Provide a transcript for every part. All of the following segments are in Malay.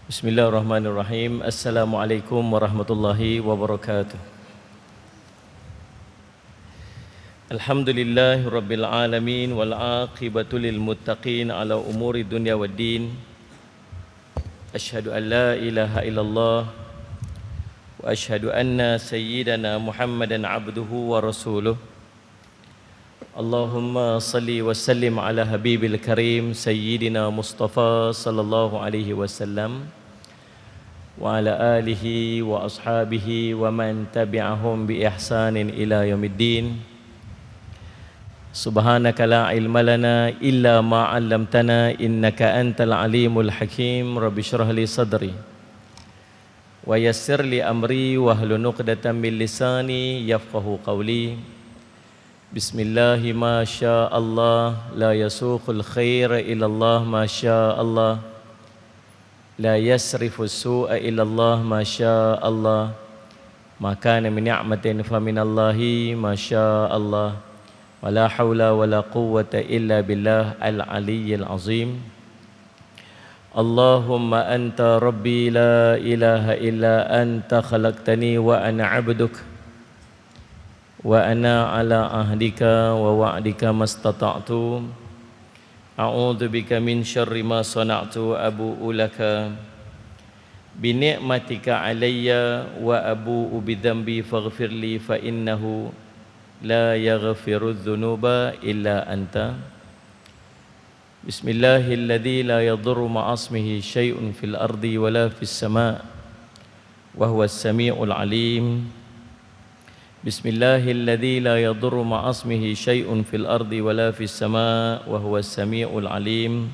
Bismillahirrahmanirrahim. Assalamualaikum warahmatullahi wabarakatuh. Alhamdulillahi rabbil alamin wal aqibatu lil muttaqin ala umuri dunya waddin. Asyhadu an la ilaha illallah wa asyhadu anna sayyidana Muhammadan abduhu wa rasuluh. Allahumma salli wa sallim ala habibil karim sayyidina Mustafa sallallahu alaihi wasallam wa ala alihi wa ashabihi wa man tabi'ahum bi ihsanin ila yaumiddin. Subhanaka la ilma lana illa ma 'allamtana innaka antal alimul hakim. Rabbi shrah li sadri wa yassir li amri wahlul 'uqdatam min lisani yafqahu qawli. Bismillahi ma syaa Allah la yasuqul khaira illa Allah ma syaa Allah la yasrifu su'a illa Allah ma syaa Allah ma kana min ni'matin fa min Allahi ma syaa Allah wa la haula wa la quwwata illa billah al-aliyyil azim. Allahumma anta rabbi la ilaha illa anta khalaqtani wa ana 'abduk wa ana ala ahdika wa wa'dika mastata'tu a'udzu bika min syarri ma sana'tu abu'u laka bi ni'matika alayya wa abu'u bi dhanbi faghfirli fa innahu la yaghfiru dzunuba illa anta. Bismillahilladzi la yadurru ma'asmihi syai'un fil ardi wa la fis sama' wa huwas sami'ul alim. Bismillahilladzi la yadurru ma'asmihi syai'un fil ardi wala fis sama' wa huwas sami'ul alim.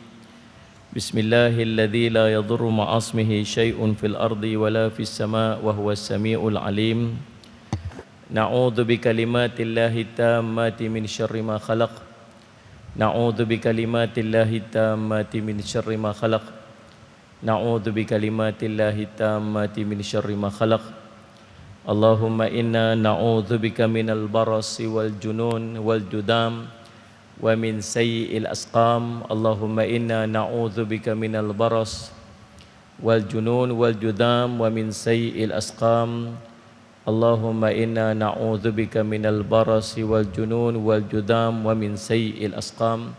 Bismillahilladzi la yadurru ma'asmihi syai'un fil ardi wala fis sama' wa huwas sami'ul alim. Na'udzu bikalimatillahi tammati min syarri ma khalaq. Na'udzu bikalimatillahi tammati min syarri ma khalaq. Na'udzu bikalimatillahi tammati min syarri ma khalaq. Allahumma inna na'udzubika minal barasi wal junun wal judam wa min sayyi'il asqam. Allahumma inna na'udzubika minal baras wal junun wal judam wa min sayyi'il asqam. Allahumma inna na'udzubika minal barasi wal junun wal judam wa min sayyi'il asqam.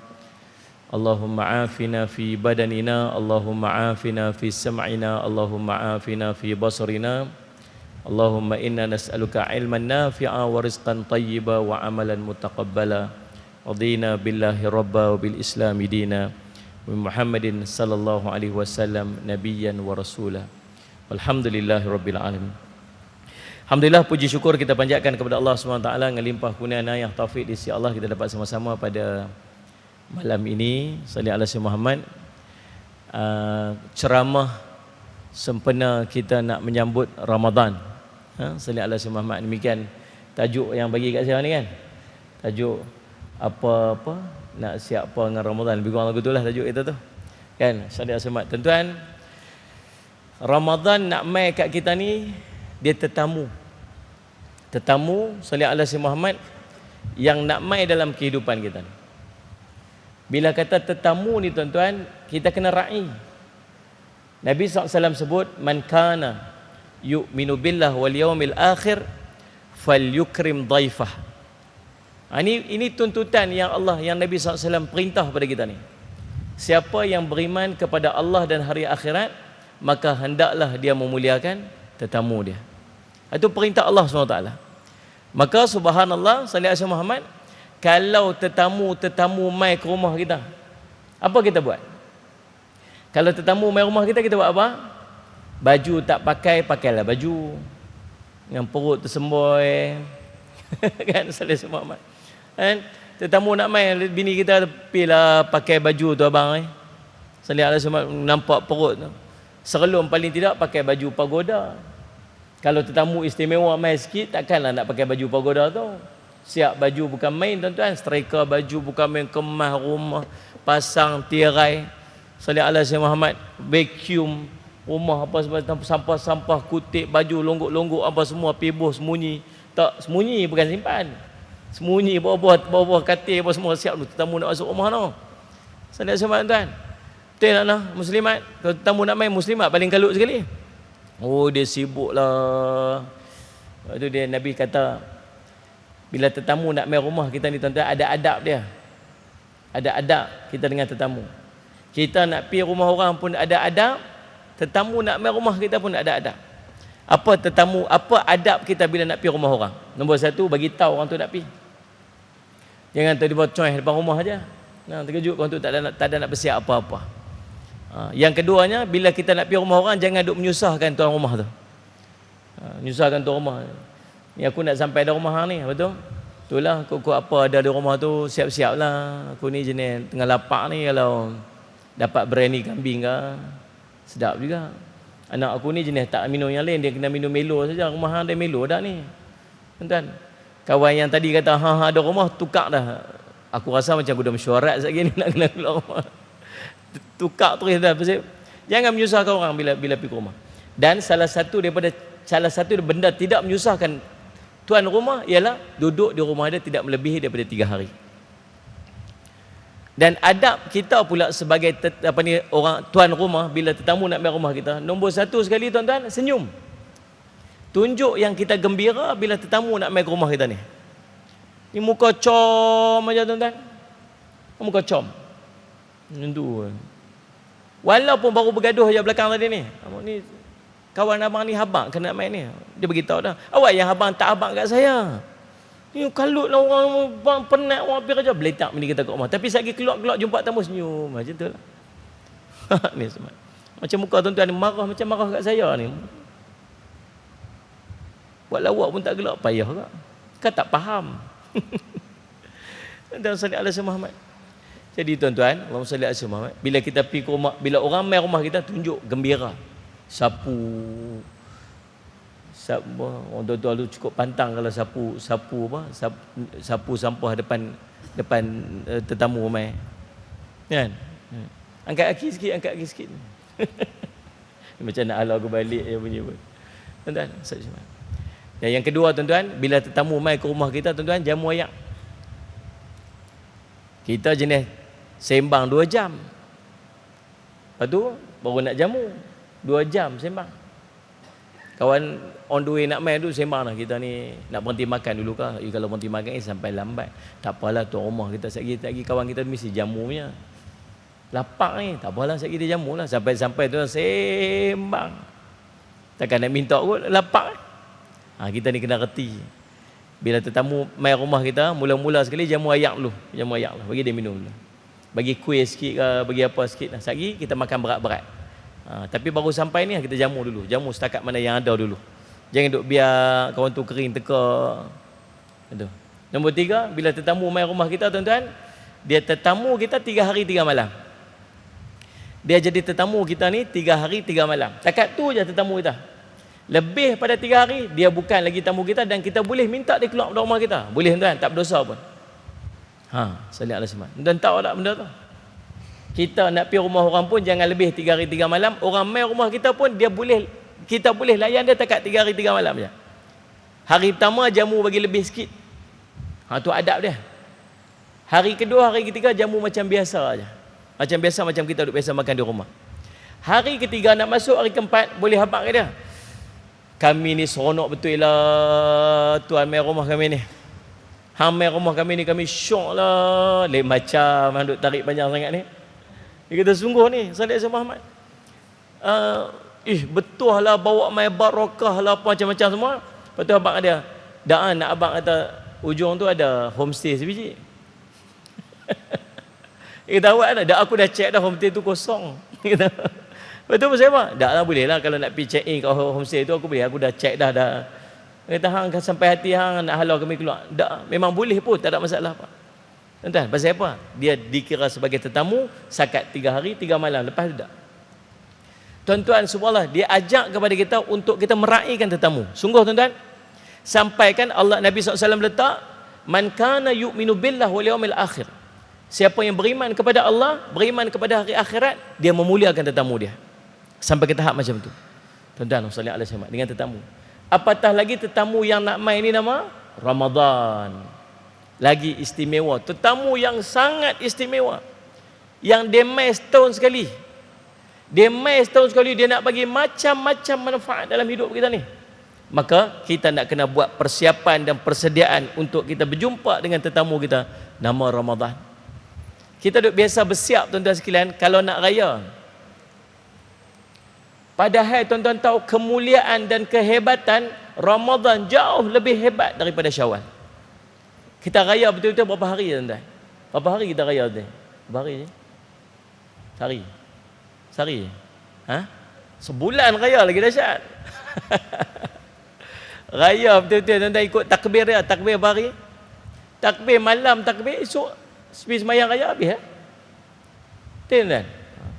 Allahumma afina fi badanina, Allahumma afina fi sam'ina, Allahumma afina fi basarina. Allahumma inna nas'aluka ilman nafi'a wa rizqan tayyiba wa amalan mutaqabbala. Radina billahi rabba wa bil islami dina wa Muhammadin sallallahu alaihi wasallam nabiyyan wa rasula. Walhamdulillahi rabbil alamin. Alhamdulillah, puji syukur kita panjatkan kepada Allah SWT dengan limpah kurnia yang taufik di sisi Allah, kita dapat sama-sama pada malam ini salli ala sayyidina Muhammad, ceramah sempena kita nak menyambut Ramadan. Salli ala sayyidina Muhammad. Demikian tajuk yang bagi kat saya ni kan. Tajuk apa-apa nak siap apa dengan Ramadan. Lebih kurang lagu itulah tajuk kita tu. Kan? Salli ala sayyidina Muhammad. Tuan-tuan, Ramadan nak mai kat kita ni, dia tetamu. Tetamu salli ala sayyidina Muhammad yang nak mai dalam kehidupan kita ni. Bila kata tetamu ni tuan-tuan, kita kena ra'i. Nabi SAW sebut, man kana yu'minu billah wal yawmil akhir falyukrim dhaifah. Ini tuntutan yang Allah, yang Nabi SAW perintah pada kita ni. Siapa yang beriman kepada Allah dan hari akhirat, maka hendaklah dia memuliakan tetamu dia. Itu perintah Allah SWT. Maka subhanallah, salli ala Muhammad, kalau tetamu mai ke rumah kita, apa kita buat? Kalau tetamu mai rumah kita buat apa? Baju tak pakai, pakailah baju. Yang perut tersemboi. Kan, sallallahu alaihi wasallam. Kan? Tetamu nak mai, bini kita pilah pakai baju tu abang. Sallallahu alaihi wasallam, nampak perut tu. Serelum paling tidak pakai baju pagoda. Kalau tetamu istimewa mai sikit, takkanlah nak pakai baju pagoda tu. Siap baju bukan main tuan-tuan, striker baju bukan main, kemas rumah, pasang tirai. Sallallahu alaihi wasallam Muhammad, vacuum rumah apa sampah-sampah, kutip baju, longgok-longgok apa semua pibuh sembunyi. Tak sembunyi, bukan simpan. Sembunyi bawah katil apa semua, siap lu tetamu nak masuk rumah tu. Sallallahu alaihi wasallam tuan. Betul tak nah? Muslimat. Kalau tetamu nak main muslimat paling kalut sekali. Oh, dia sibuk lah. Lepas tu dia, Nabi kata, bila tetamu nak main rumah kita ni tuan-tuan, ada adab dia. Ada adab kita dengan tetamu. Kita nak pergi rumah orang pun ada adab. Tetamu nak main rumah kita pun ada adab. Apa tetamu, apa adab kita bila nak pergi rumah orang? Nombor satu, bagi tahu orang tu nak pergi. Jangan tiba-tiba coy depan rumah aja. Nah, terkejut orang tu tak ada nak bersiap apa-apa. Yang keduanya, bila kita nak pergi rumah orang, jangan duk menyusahkan tuan rumah tu. Menyusahkan tuan rumah. Ni aku nak sampai dah rumah hang ni, betul? Itulah kok apa ada di rumah tu, siap-siap lah. Aku ni jenis tengah lapar ni, kalau dapat biryani kambing ke, sedap juga. Anak aku ni jenis tak minum yang lain, dia kena minum Milo saja. Rumah hang ada Milo dah ni. Tuan-tuan, kawan yang tadi kata ada rumah, tukar dah. Aku rasa macam aku dah mesyuarat sekali ni nak kena keluar rumah. Tukar terus dah. Jangan menyusahkan orang bila pergi rumah. Dan salah satu benda tidak menyusahkan tuan rumah ialah duduk di rumah dia tidak melebihi daripada 3 hari. Dan adab kita pula sebagai orang tuan rumah bila tetamu nak main rumah kita, nombor satu sekali tuan-tuan, senyum. Tunjuk yang kita gembira bila tetamu nak main ke rumah kita ni. Ni muka com aja tuan-tuan. Muka com. Itu. Walaupun baru bergaduh aja belakang tadi ni. Ni kawan abang ni habang kena main ni. Dia beritahu dah. Awak yang habang tak habang kat saya. Ni kalutlah orang penat orang pergi kerja. Beletak ni kita kat rumah. Tapi sagi keluar-keluar jumpa tamu senyum. Macam tu lah. Ni semua. Macam muka tuan-tuan ni marah macam marah kat saya ni. Buat lawak pun tak gelak, payah ke? Kau tak faham. Dan salli ala Muhammad. Jadi tuan-tuan, Allahumma salli ala Muhammad. Bila kita pergi ke rumah, bila orang main rumah kita, tunjuk gembira. Sapu orang tua-tua tu cukup pantang kalau sapu sampah depan tetamu ramai. Kan? Angkat kaki sikit. Macam nak halau aku balik dia punya pun. Tuan-tuan, dan yang kedua tuan-tuan, bila tetamu mai ke rumah kita tuan-tuan, jamu ayak. Kita jenis sembang 2 jam. Lepas tu baru nak jamu. 2 jam sembang. Kawan on the way nak main tu sembang lah, kita ni nak berhenti makan dulu kah? Kalau berhenti makan sampai lambat. Tak apalah tuan rumah kita lagi kawan kita mesti jamu punya. Lapar ni, tak apalah sekali dia jamu lah. Sampai tu sembang. Takkan nak minta kot, lapar. Kita ni kena reti. Bila tetamu mai rumah kita, mula-mula sekali jamu ayak dulu. Jamu ayak lah, bagi dia minum dulu. Bagi kuih sikit ke, bagi apa sikit lah. Sekali kita makan berat-berat. Tapi baru sampai ni kita jamu dulu. Jamu setakat mana yang ada dulu. Jangan duk biar kawan tu kering teka. Itu. Nombor 3, bila tetamu mai rumah kita tuan-tuan, dia tetamu kita 3 hari 3 malam. Dia jadi tetamu kita ni 3 hari 3 malam. Takat tu je tetamu kita. Lebih pada 3 hari, dia bukan lagi tamu kita dan kita boleh minta dia keluar dari rumah kita. Boleh tuan, tak berdosa pun. Salih ala Muhammad. Dan tahu tak benda tu? Kita nak pergi rumah orang pun jangan lebih 3 hari 3 malam. Orang main rumah kita pun kita boleh layan dia takat 3 hari 3 malam je. Hari pertama jamu bagi lebih sikit. Tu adab dia. Hari kedua, hari ketiga jamu macam biasa aja. Macam biasa, macam kita duduk biasa makan di rumah. Hari ketiga nak masuk hari keempat, boleh habaq ke dia? Kami ni seronok betul lah tuan main rumah kami ni. Hang main rumah kami ni, kami syok lah. Lain macam hang duk tarik panjang sangat ni. Dia kata sungguh ni, salih sama Muhammad. Betul lah bawa main barakah lah apa macam-macam semua. Lepas tu abang dia, dah nak abang kata ujung tu ada homestay sebiji. Dia kata awak dah, aku dah check dah homestay tu kosong. Betul pasal apa? Tak lah, boleh lah kalau nak pergi check in kat homestay tu aku boleh. Aku dah check dah. Dia kata hang sampai hati hang nak halau kami keluar. Tak, memang boleh pun, tak ada masalah apa. Tuan-tuan, pasal apa? Dia dikira sebagai tetamu sakat 3 hari 3 malam. Lepas tu tak. Tuan-tuan, subhanallah, dia ajak kepada kita untuk kita meraihkan tetamu. Sungguh tuan-tuan, sampaikan Allah Nabi SAW letak, man kana yu'minu billah wal yawmil akhir. Siapa yang beriman kepada Allah, beriman kepada hari akhirat, dia memuliakan tetamu dia. Sampai ke tahap macam tu. Tuan-tuan, sallallahu alaihi wasallam dengan tetamu. Apatah lagi tetamu yang nak main ni nama Ramadan. Lagi istimewa. Tetamu yang sangat istimewa. Yang dia mai setahun sekali. Dia mai setahun sekali, dia nak bagi macam-macam manfaat dalam hidup kita ni. Maka kita nak kena buat persiapan dan persediaan untuk kita berjumpa dengan tetamu kita nama Ramadan. Kita duk biasa bersiap tuan-tuan sekalian kalau nak raya. Padahal tuan-tuan tahu kemuliaan dan kehebatan Ramadan jauh lebih hebat daripada Syawal. Kita raya betul-betul berapa hari tuan-tuan? Berapa hari kita raya tu? Berapa hari je? Sehari. Sehari je? Ha? Sebulan raya lagi dahsyat. Raya betul-betul tuan-tuan ikut takbir dia. Takbir berapa hari? Takbir malam, takbir esok. Sepi semayang raya habis. Tuan-tuan.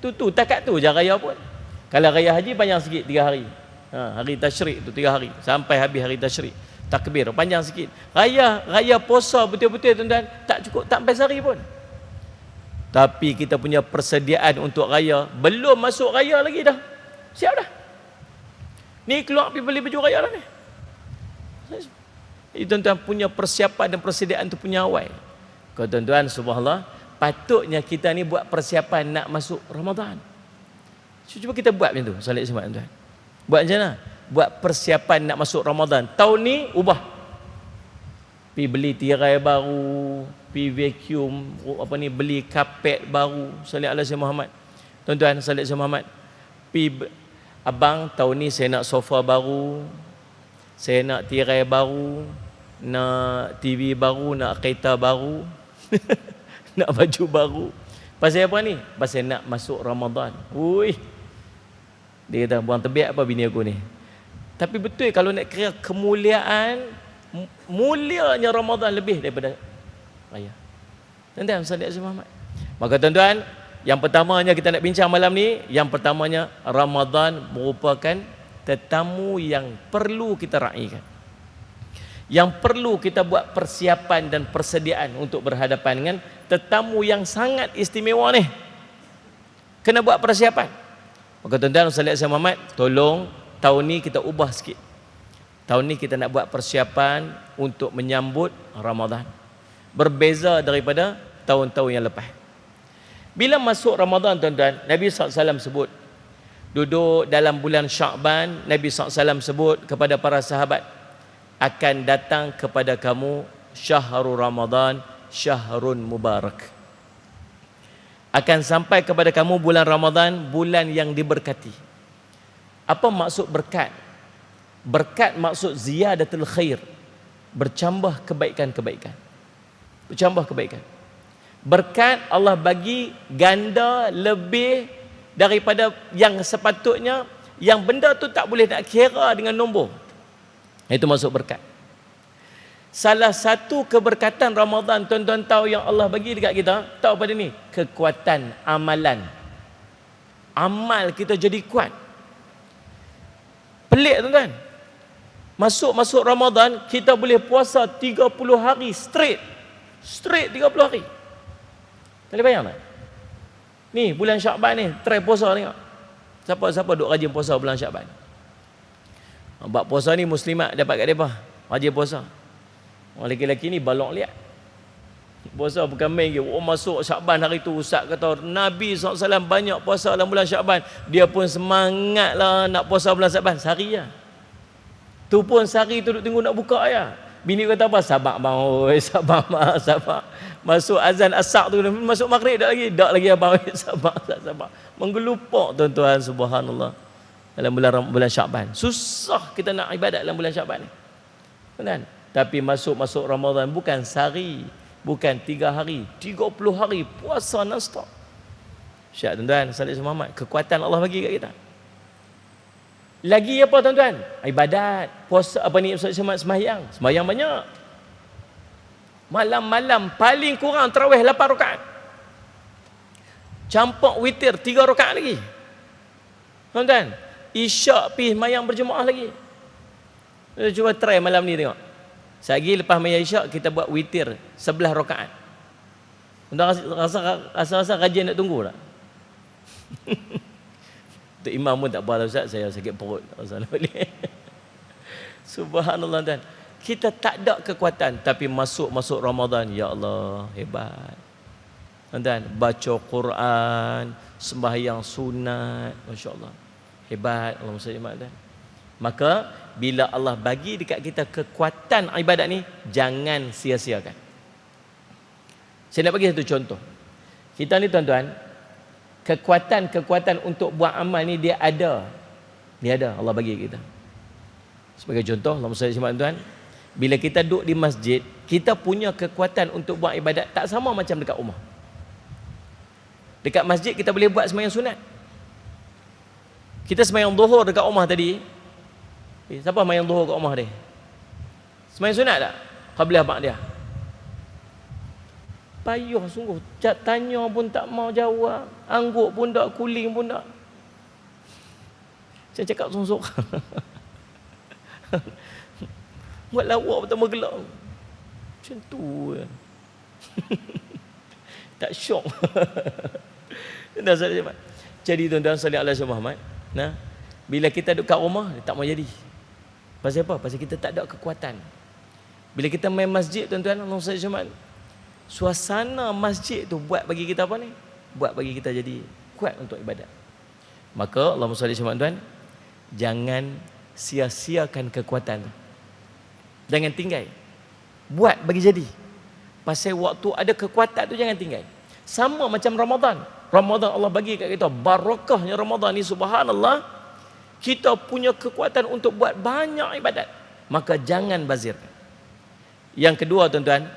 Tu takat tu je raya pun. Kalau raya haji panjang sikit 3 hari. Hari tasyrik tu 3 hari. Sampai habis hari tasyrik. Takbir panjang sikit. Raya puasa betul-betul tuan-tuan tak cukup, tak sampai sehari pun. Tapi kita punya persediaan untuk raya belum masuk raya lagi dah. Siap dah. Ni keluar pergi beli baju raya dah ni. Tuan-tuan punya persiapan dan persediaan tu punya awal. Kalau tuan-tuan subhanallah, patutnya kita ni buat persiapan nak masuk Ramadan. Cuba kita buat macam tu, solat Jumaat tuan. Buat macam mana? Buat persiapan nak masuk Ramadan. Tahun ni ubah. Pi beli tirai baru, pi vacuum, beli kapet baru. Solat ala Sayyidina Muhammad. Tuan-tuan, solat Sayyidina Muhammad. Abang tahun ni saya nak sofa baru. Saya nak tirai baru, nak TV baru, nak kereta baru. Nak baju baru. Pasal apa ni? Pasal nak masuk Ramadan. Ui. Dia kata, buang tebiak apa bini aku ni. Tapi betul kalau nak kira kemuliaan, mulianya Ramadan lebih daripada raya. Tuan-tuan, solat Jumaat. Maka tuan-tuan, yang pertamanya kita nak bincang malam ni, yang pertamanya Ramadan merupakan tetamu yang perlu kita raikan. Yang perlu kita buat persiapan dan persediaan untuk berhadapan dengan tetamu yang sangat istimewa ni. Kena buat persiapan. Maka tuan-tuan solat Sayyidina Muhammad, tolong tahun ni kita ubah sikit. Tahun ni kita nak buat persiapan untuk menyambut Ramadan. Berbeza daripada tahun-tahun yang lepas. Bila masuk Ramadan tuan-tuan, Nabi SAW sebut, duduk dalam bulan Sya'ban, Nabi SAW sebut kepada para sahabat, akan datang kepada kamu syahrul Ramadan, syahrun mubarak. Akan sampai kepada kamu bulan Ramadan, bulan yang diberkati. Apa maksud berkat? Berkat maksud ziyadatul khair, bercambah kebaikan-kebaikan. Bercambah kebaikan. Berkat Allah bagi ganda lebih daripada yang sepatutnya, yang benda tu tak boleh nak kira dengan nombor. Itu maksud berkat. Salah satu keberkatan Ramadan tuan-tuan tahu yang Allah bagi dekat kita, tahu pada ni? Kekuatan amalan. Amal kita jadi kuat. Pelik tuan-tuan. Masuk Ramadan, kita boleh puasa 30 hari straight. Straight 30 hari. Boleh bayang tak? Ni bulan Syakban ni, try puasa tengok. Siapa duk rajin puasa bulan Syakban? Bab puasa ni muslimat dapat kat depa. Rajin puasa. Orang lelaki-lelaki ni balok liat. Puasa bukan main ke. Masuk Syakban hari tu ustaz kata Nabi SAW banyak puasa dalam bulan Syakban. Dia pun semangat lah nak puasa bulan Syakban. Sehari lah. Tu pun sehari tu duk tunggu nak buka ya. Bini kata apa? Sabar bang. Oi, sabar mak, sabar. Masuk azan asar tu, masuk maghrib dak lagi. Dak lagi abang. Sabar. Menggelupak tuan-tuan, subhanallah. Dalam bulan Syakban. Susah kita nak ibadat dalam bulan Syakban ni. Kan? Tapi masuk Ramadan bukan sehari, bukan 3 hari, 30 hari puasa non-stop. Syak tuan-tuan, salat Muhammad, kekuatan Allah bagi kat kita. Lagi apa tuan-tuan? Ibadat, puasa apa ni sembahyang. Sembahyang banyak. Malam-malam paling kurang tarawih 8 rakaat. Campak witir 3 rakaat lagi. Tuan-tuan, Isyak pi sembahyang berjemaah lagi. Cuba try malam ni tengok. Sehari lepas sembahyang Isyak kita buat witir 11 rakaat. Tuan rasa rajin nak tunggu tak? Tok Imam pun tak apa Ustaz, saya sakit perut. Salah balik. Subhanallah tuan. Kita tak ada kekuatan tapi masuk Ramadan, ya Allah, hebat. Tuan-tuan, baca Quran, sembahyang sunat, masya-Allah. Hebat Allah SWT. Maka bila Allah bagi dekat kita kekuatan ibadat ni, jangan sia-siakan. Saya nak bagi satu contoh. Kita ni tuan-tuan, kekuatan untuk buat amal ni dia ada. Dia ada, Allah bagi kita. Sebagai contoh, Allahumma salli alaihi tuan, bila kita duduk di masjid, kita punya kekuatan untuk buat ibadat tak sama macam dekat rumah. Dekat masjid kita boleh buat sembahyang sunat. Kita sembahyang zuhur dekat rumah tadi. Siapa sembahyang zuhur kat rumah dia? Sembahyang sunat tak? Qabliyah ba'diyah. Payuh sungguh. Tanya pun tak mau jawab. Angguk pun tak, kuling pun tak. Saya cakap sorang-sorang. Buat lawak pertama gelap. Macam tu. Tak syok. Jadi tuan-tuan sallallahu alaihi Muhammad, nah, bila kita duduk kat rumah, dia tak mau jadi. Pasal apa? Pasal kita tak ada kekuatan. Bila kita main masjid, tuan-tuan, Allah SWT, suasana masjid tu buat bagi kita apa ni? Buat bagi kita jadi kuat untuk ibadat. Maka Allah SWT, tuan, jangan sia-siakan kekuatan. Jangan tinggal. Buat bagi jadi. Pasal waktu ada kekuatan tu jangan tinggal. Sama macam Ramadan. Ramadan Allah bagi kat kita barakahnya Ramadan ni, subhanallah. Kita punya kekuatan untuk buat banyak ibadat. Maka jangan bazir. Yang kedua tuan-tuan,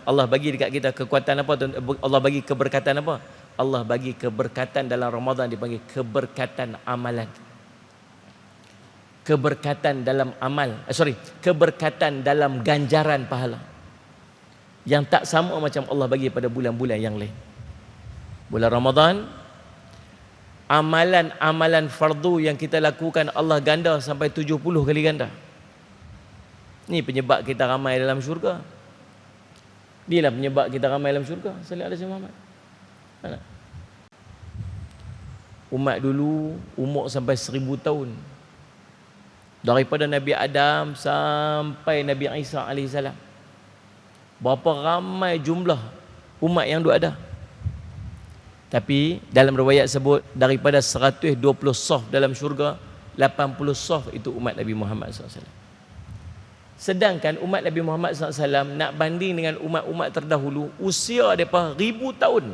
Allah bagi dekat kita kekuatan apa? Allah bagi keberkatan apa? Allah bagi keberkatan dalam Ramadan, dipanggil keberkatan amalan. Keberkatan dalam amal. Keberkatan dalam ganjaran pahala. Yang tak sama macam Allah bagi pada bulan-bulan yang lain. Bulan Ramadan, amalan-amalan fardu yang kita lakukan Allah ganda sampai 70 kali ganda. Ni penyebab kita ramai dalam syurga. Inilah penyebab kita ramai dalam syurga. Sallallahu alaihi Muhammad. Umat dulu umur sampai 1000 tahun. Daripada Nabi Adam sampai Nabi Isa alaihissalam. Berapa ramai jumlah umat yang ada. Tapi dalam riwayat sebut daripada 120 saf dalam syurga, 80 saf itu umat Nabi Muhammad SAW. Sedangkan umat Nabi Muhammad SAW nak banding dengan umat-umat terdahulu, usia mereka 1000 tahun.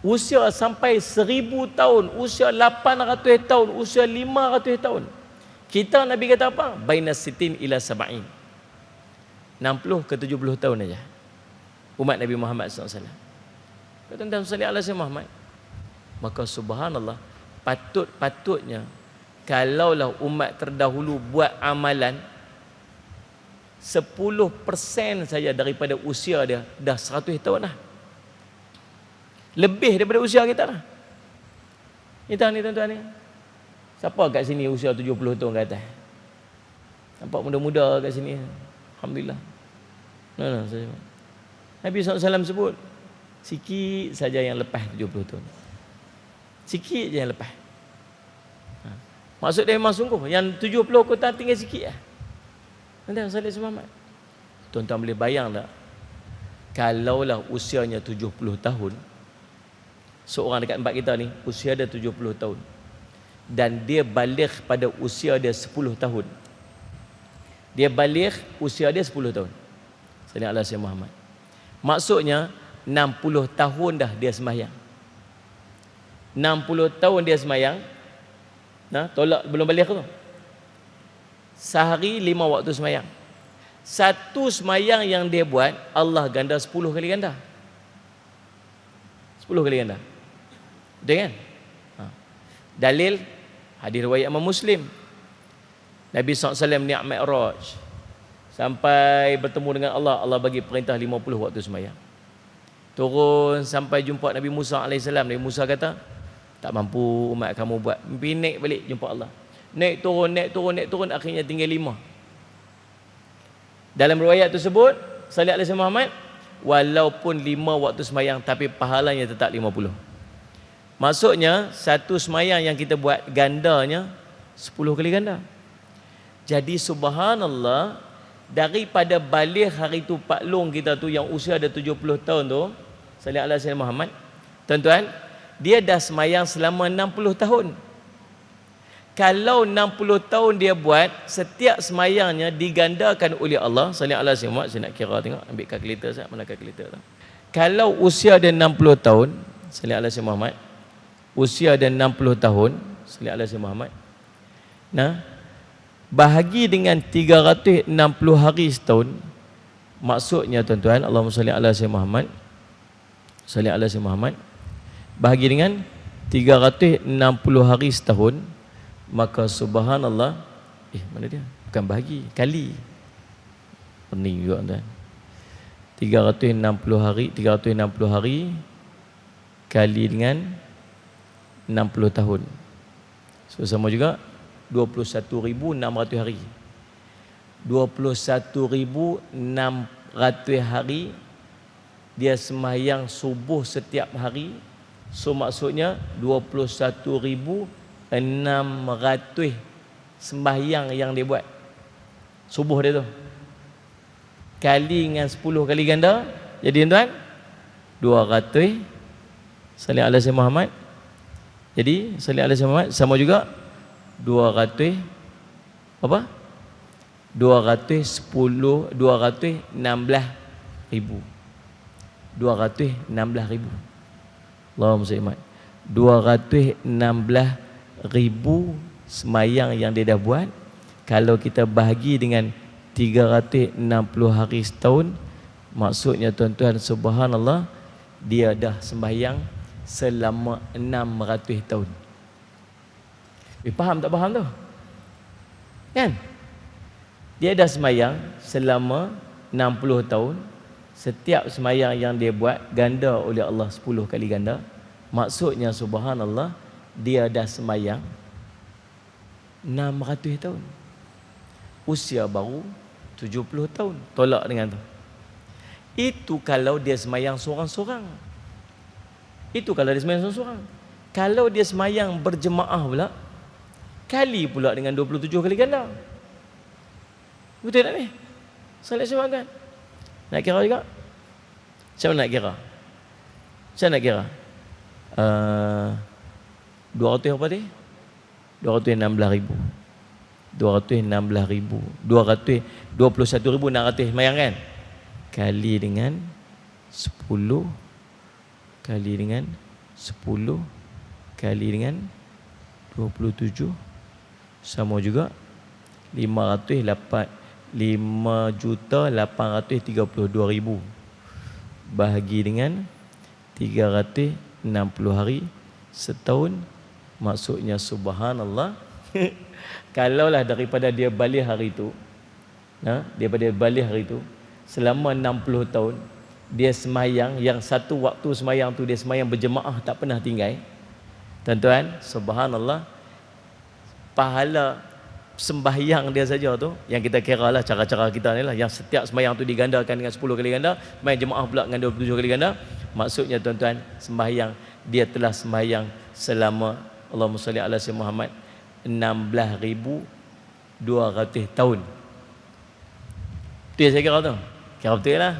Usia sampai 1000 tahun, usia 800 tahun, usia 500 tahun. Kita Nabi kata apa? Baina sitin ila sab'in. 60 ke 70 tahun aja. Umat Nabi Muhammad SAW. Tuan-tuan sallallahu alaihi Muhammad. Maka subhanallah, patutnya kalaulah umat terdahulu buat amalan 10% saja daripada usia dia, dah 100 tahun dah. Lebih daripada usia kita lah. Kita ni tuan-tuan ni, siapa kat sini usia 70 tahun ke atas? Nampak muda-muda kat sini. Alhamdulillah. Nabi SAW sebut, sikit saja yang lepas 70 tahun. Sikit je yang lepas. Maksud dia memang sungguh. Yang 70 kota tinggal sikit lah. Tuan-tuan sallallahu alaihi wasallam. Tuan-tuan boleh bayang tak? Kalaulah usianya 70 tahun, seorang dekat tempat kita ni, usia dia 70 tahun. Dan dia balik pada usia dia 10 tahun. Dia balik usia dia 10 tahun. Sallallahu alaihi Muhammad. Maksudnya 60 tahun dah dia sembahyang. 60 tahun dia sembahyang. Nah, tolak belum balik tu. Sehari 5 waktu sembahyang. Satu sembahyang yang dia buat, Allah ganda 10 kali ganda. 10 kali ganda. Betul kan? Dalil hadis riwayat Imam Muslim. Nabi SAW ni'mat Mi'raj. Sampai bertemu dengan Allah, Allah bagi perintah 50 waktu sembahyang. Turun sampai jumpa Nabi Musa AS. Nabi Musa kata, tak mampu umat kamu buat. Mimpi naik balik jumpa Allah. Naik turun, akhirnya tinggal 5. Dalam riwayat tersebut, sallallahu alaihi Muhammad, walaupun 5 waktu sembahyang, tapi pahalanya tetap 50. Maksudnya, satu sembahyang yang kita buat, gandanya 10 kali ganda. Jadi subhanallah, daripada balik hari tu Pak Long kita tu yang usia ada 70 tahun tu, sallallahu alaihi wasallam Muhammad, tuan-tuan, dia dah semayang selama 60 tahun. Kalau 60 tahun dia buat, setiap semayangnya digandakan oleh Allah, sallallahu alaihi wasallam. Saya nak kira tengok, ambil kalkulator saya, mana kalkulator tu. Kalau usia dia 60 tahun, sallallahu alaihi wasallam Muhammad, usia dia 60 tahun, sallallahu alaihi wasallam Muhammad. Nah, bahagi dengan 360 hari setahun, maksudnya tuan-tuan, Allahumma salli ala sayyidina Muhammad, salli ala sayyidina Muhammad, bahagi dengan 360 hari setahun, maka subhanallah, mana dia? Bukan bahagi, kali. Pening juga tuan. 360 hari kali dengan 60 tahun. So sama juga 21,600 hari. 21,600 hari dia sembahyang subuh setiap hari. So maksudnya 21,600 sembahyang yang dia buat subuh dia tu, kali dengan 10 kali ganda, jadi tuan 200 sallallahu alaihi Muhammad. Jadi sallallahu alaihi Muhammad sama juga 200 apa? 216 ribu. 216 ribu. Allahumma salli. 216 ribu semayang yang dia dah buat. Kalau kita bahagi dengan 360 hari setahun, maksudnya tuan-tuan, subhanallah, dia dah sembahyang selama 600 tahun. Faham tak faham tu? Kan? Dia dah sembahyang selama 60 tahun. Setiap sembahyang yang dia buat ganda oleh Allah 10 kali ganda. Maksudnya subhanallah, dia dah sembahyang 600 tahun. Usia baru 70 tahun. Tolak dengan tu. Itu kalau dia sembahyang seorang-seorang. Itu kalau dia sembahyang seorang-seorang. Kalau dia sembahyang berjemaah pula, kali pula dengan 27 kali ganda. Betul tak ni? Salat semua kan? Nak kira juga? Siapa nak kira? Saya nak kira. 200 apa dia? 216 ribu. 216 ribu. 21,600 semayang kan? Kali dengan 10, kali dengan 10, kali dengan 27, sama juga 5,832,000 bahagi dengan 360 hari setahun, maksudnya subhanallah. Kalaulah daripada dia balik hari tu, daripada balik hari tu selama 60 tahun dia semayang, yang satu waktu semayang tu dia semayang berjemaah tak pernah tinggal, tuan-tuan, subhanallah, pahala sembahyang dia saja tu, yang kita kira lah cara-cara kita ni lah, yang setiap sembahyang tu digandakan dengan 10 kali ganda, main jemaah pula dengan 27 kali ganda, maksudnya tuan-tuan, sembahyang dia telah sembahyang selama, Allahumma salli ala sayyidina Muhammad, 16,200 tahun. Tu yang saya kira tu. Kira betul lah.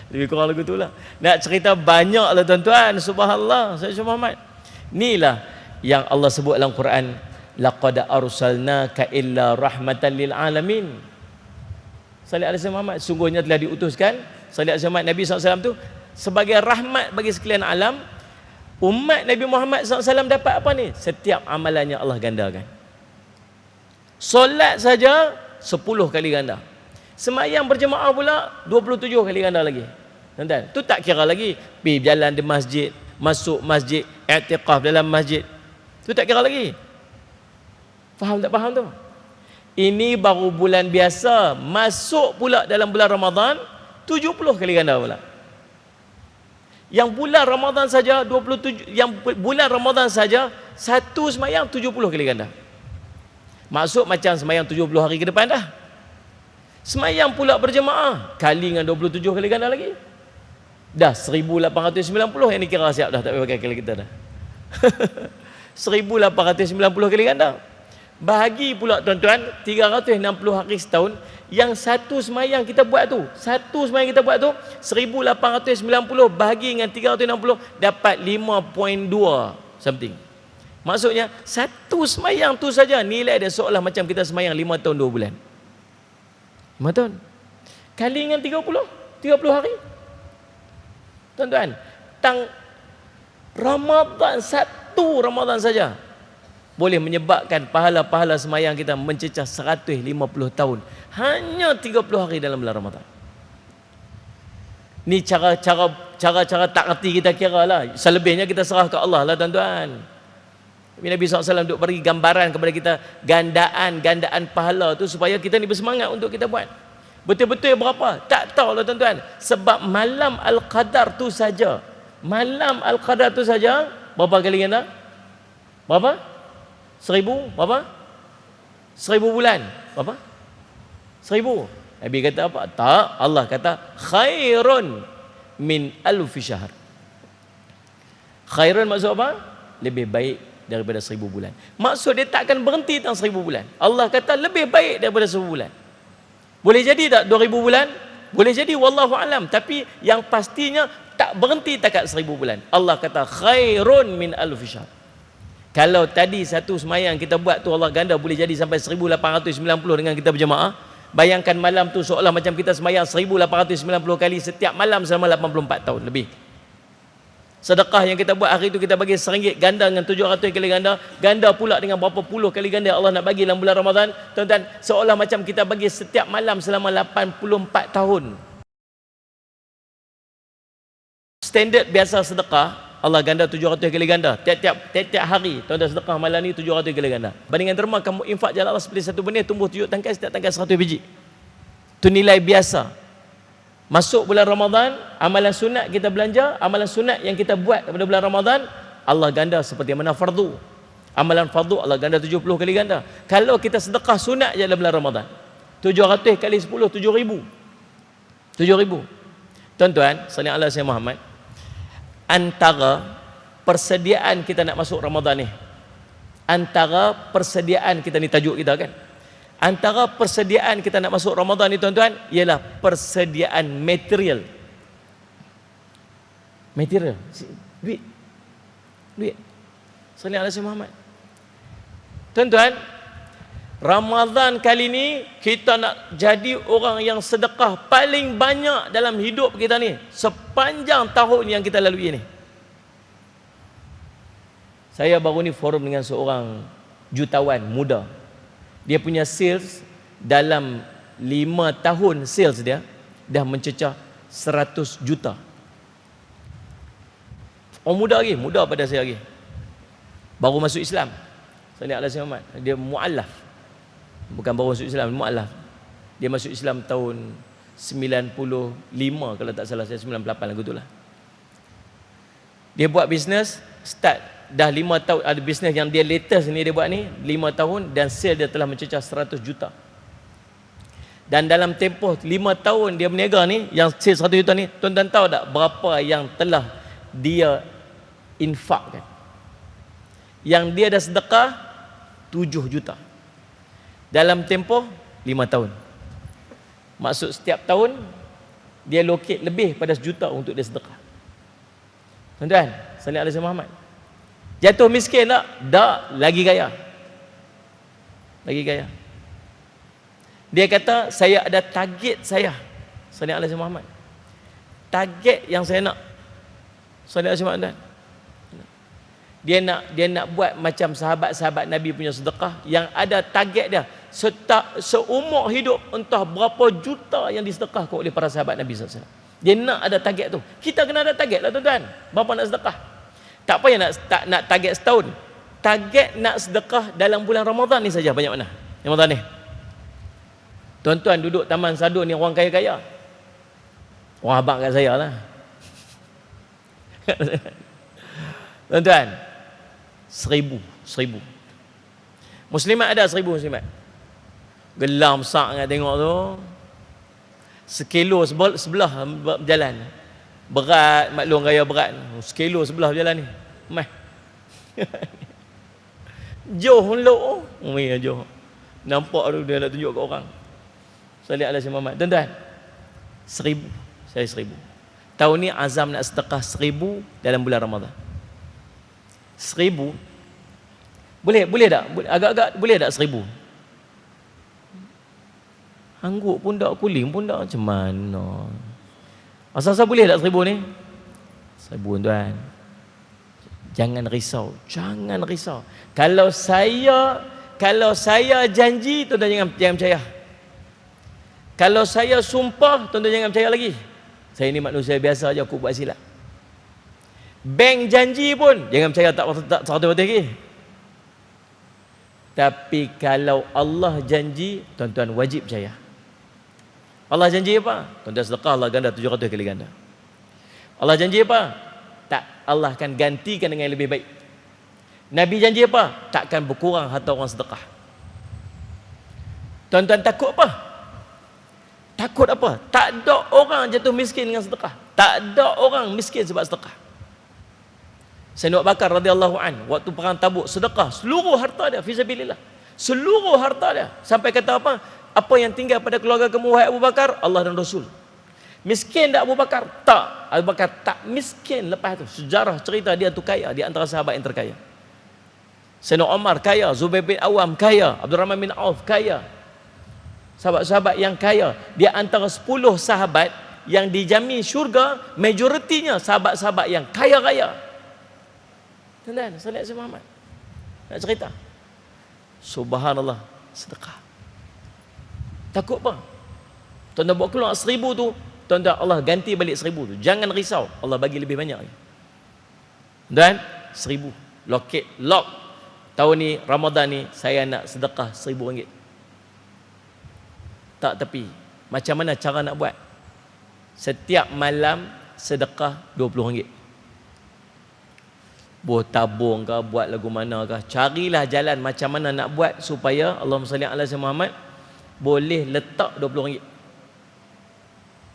Lebih kurang lagu tu lah. Nak cerita banyak lah tuan-tuan, subhanallah, Sayyidina Muhammad. Inilah yang Allah sebut dalam Quran, laqad arsalnaka illa rahmatan lil alamin. Sallallahu alaihi Muhammad, sungguhnya telah diutuskan sallallahu alaihi Muhammad, Nabi SAW tu sebagai rahmat bagi sekalian alam. Umat Nabi Muhammad SAW dapat apa ni? Setiap amalannya Allah gandakan. Solat saja 10 kali ganda. Semayang berjemaah pula 27 kali ganda lagi. Tuan-tuan, tu tak kira lagi pergi berjalan di masjid, masuk masjid, i'tikaf dalam masjid. Tu tak kira lagi. Faham tak faham tu? Ini baru bulan biasa, masuk pula dalam bulan Ramadan 70 kali ganda pula. Yang bulan Ramadan saja 27, yang bulan Ramadan saja satu semayang 70 kali ganda. Maksud macam semayang 70 hari ke depan dah. Semayang pula berjemaah kali dengan 27 kali ganda lagi. Dah 1890, yang ni kira siap dah, tak payah pakai kalkulator dah. 1890 kali ganda. Bahagi pula tuan-tuan, 360 hari setahun, yang satu semayang kita buat tu, 1890 bahagi dengan 360 dapat 5.2 something. Maksudnya satu semayang tu saja nilai dia seolah macam kita semayang 5 tahun 2 bulan. 5 tahun kali dengan 30 hari. Tuan-tuan, Ramadan, satu Ramadan saja boleh menyebabkan pahala-pahala semayang kita mencecah 150 tahun. Hanya 30 hari dalam bulan Ramadan. Ni cara tak erti kita kira lah. Selebihnya kita serah ke Allah lah tuan-tuan. Nabi SAW duk beri gambaran kepada kita gandaan pahala tu supaya kita ni bersemangat untuk kita buat. Betul-betul berapa? Tak tahu lah tuan-tuan. Sebab malam Al-Qadar tu saja. Berapa kali ganda? Berapa? 1000 berapa? 1000 bulan. Berapa? 1000. Nabi kata apa? Tak. Allah kata khairun min alfi syahr. Khairun maksud apa? Lebih baik daripada 1000 bulan. Maksud dia takkan berhenti tentang 1000 bulan. Allah kata lebih baik daripada 1000 bulan. Boleh jadi tak 2000 bulan? Boleh jadi, wallahu alam. Tapi yang pastinya tak berhenti takat 1000 bulan. Allah kata khairun min alfi syahr. Kalau tadi satu semayang kita buat tu Allah ganda boleh jadi sampai 1890 dengan kita berjemaah. Bayangkan malam tu seolah macam kita semayang 1890 kali setiap malam selama 84 tahun lebih. Sedekah yang kita buat hari tu kita bagi RM1 ganda dengan 700 kali ganda. Ganda pula dengan berapa puluh kali ganda Allah nak bagi dalam bulan Ramadan. Tuan-tuan, seolah macam kita bagi setiap malam selama 84 tahun. Standard biasa sedekah Allah ganda 700 kali ganda tiap hari. Tuan-tuan, sedekah malam ni 700 kali ganda. Bandingan derma kamu infak jalan Allah seperti satu benih tumbuh 7 tangkai, setiap tangkai 100 biji. Itu nilai biasa. Masuk bulan Ramadan, amalan sunat kita belanja, amalan sunat yang kita buat pada bulan Ramadan Allah ganda seperti mana fardu. Amalan fardu Allah ganda 70 kali ganda. Kalau kita sedekah sunat je dalam bulan Ramadan, 700 kali 10 7,000. Tuan-tuan, sallallahu alaihi Muhammad, antara persediaan kita nak masuk Ramadan ni, antara persediaan kita ni tajuk kita kan, antara persediaan kita nak masuk Ramadan ni tuan-tuan ialah persediaan material, duit. Sallallahu alaihi Muhammad. Tuan-tuan, Ramadan kali ni kita nak jadi orang yang sedekah paling banyak dalam hidup kita ni sepanjang tahun yang kita lalui ni. Saya baru ni forum dengan seorang jutawan muda. Dia punya sales dalam 5 tahun sales dia dah mencecah 100 juta. Orang muda lagi, muda pada saya lagi. Baru masuk Islam. Sallallahu alaihi wasallam. Dia mu'allaf. Bukan baru masuk Islam, mu'alaf. Dia masuk Islam tahun 95 kalau tak salah saya, 98 lagu itulah. Dia buat bisnes, start dah 5 tahun, ada bisnes yang dia latest ni dia buat ni 5 tahun dan sale dia telah mencecah 100 juta. Dan dalam tempoh 5 tahun dia berniaga ni, yang sale 100 juta ni, tuan-tuan tahu tak berapa yang telah dia infakkan? Yang dia dah sedekah 7 juta. Dalam tempoh 5 tahun. Maksud setiap tahun dia locate lebih pada 1 juta untuk dia sedekah. Tuan-tuan, sallallahu alaihi Muhammad. Jatuh miskin tak? Tak, lagi kaya. Lagi kaya. Dia kata saya ada target saya. Sallallahu alaihi Muhammad. Target yang saya nak. Sallallahu alaihi Muhammad. Dia nak buat macam sahabat-sahabat Nabi punya sedekah yang ada target dia. Seumur hidup entah berapa juta yang disedekahkan oleh para sahabat Nabi SAW. Dia nak ada target tu. Kita kena ada target lah tuan-tuan. Berapa nak sedekah? Tak payah nak target setahun. Target nak sedekah dalam bulan Ramadan ni saja banyak mana? Ramadan ni. Tuan-tuan duduk Taman Sadun ni orang kaya-kaya. Orang abang kat saya lah. Tuan-tuan, 1000. Muslimat ada 1000 muslimat. Gelam sak nak tengok tu. Sekilo sebelah berjalan. Berat, maklum gaya berat. Sekilo sebelah berjalan ni. Meh. Joh lo. Ya joh. Nampak tu dia nak tunjuk kat orang. Salih ala si Muhammad. Tuan-tuan. 1,000. Saya 1,000. Tahun ni azam nak sedekah 1,000 dalam bulan Ramadan. 1,000. Boleh tak? Agak-agak boleh tak 1,000? Angguk pun tak, kuling pun tak, macam mana? Asal-asal boleh tak 1,000 ni? 1,000 tuan. Jangan risau. Kalau saya janji, tuan-tuan jangan percaya. Kalau saya sumpah, tuan-tuan jangan percaya lagi. Saya ni manusia biasa je, aku buat silap. Bank janji pun jangan percaya, tak 100% lagi. Tapi kalau Allah janji, tuan-tuan wajib percaya. Allah janji apa? Tuan-tuan sedekah, Allah ganda 700 kali ganda. Allah janji apa? Tak, Allah akan gantikan dengan yang lebih baik. Nabi janji apa? Takkan berkurang harta orang sedekah. Tuan-tuan takut apa? Takut apa? Tak ada orang jatuh miskin dengan sedekah. Tak ada orang miskin sebab sedekah. Sayyidina Abu Bakar radhiyallahu an, waktu perang Tabuk, sedekah seluruh harta dia fisabilillah. Seluruh harta dia. Sampai kata apa? Apa yang tinggal pada keluarga kamu wahai Abu Bakar? Allah dan Rasul. Miskin tak Abu Bakar? Tak. Abu Bakar tak miskin lepas tu. Sejarah cerita dia tu kaya, di antara sahabat yang terkaya. Sayyidina Umar kaya, Zubair bin Awam kaya, Abdul Rahman bin Auf kaya. Sahabat-sahabat yang kaya. Dia antara 10 sahabat yang dijamin syurga, majoritinya sahabat-sahabat yang kaya-kaya. Tuan-tuan, salat Muhammad. Nak cerita. Subhanallah, sedekah. Takut apa? Tuan-tuan buat keluar 1,000 tu, tuan-tuan Allah ganti balik 1,000 tu. Jangan risau, Allah bagi lebih banyak lagi. Dan 1,000 loket lock. Tahun ni Ramadan ni saya nak sedekah RM1,000. Tak tepi. Macam mana cara nak buat? Setiap malam sedekah RM20. Buat tabung ke, buat lagu mana ke, carilah jalan macam mana nak buat supaya Allahumma salli ala sayyidina Muhammad boleh letak RM20.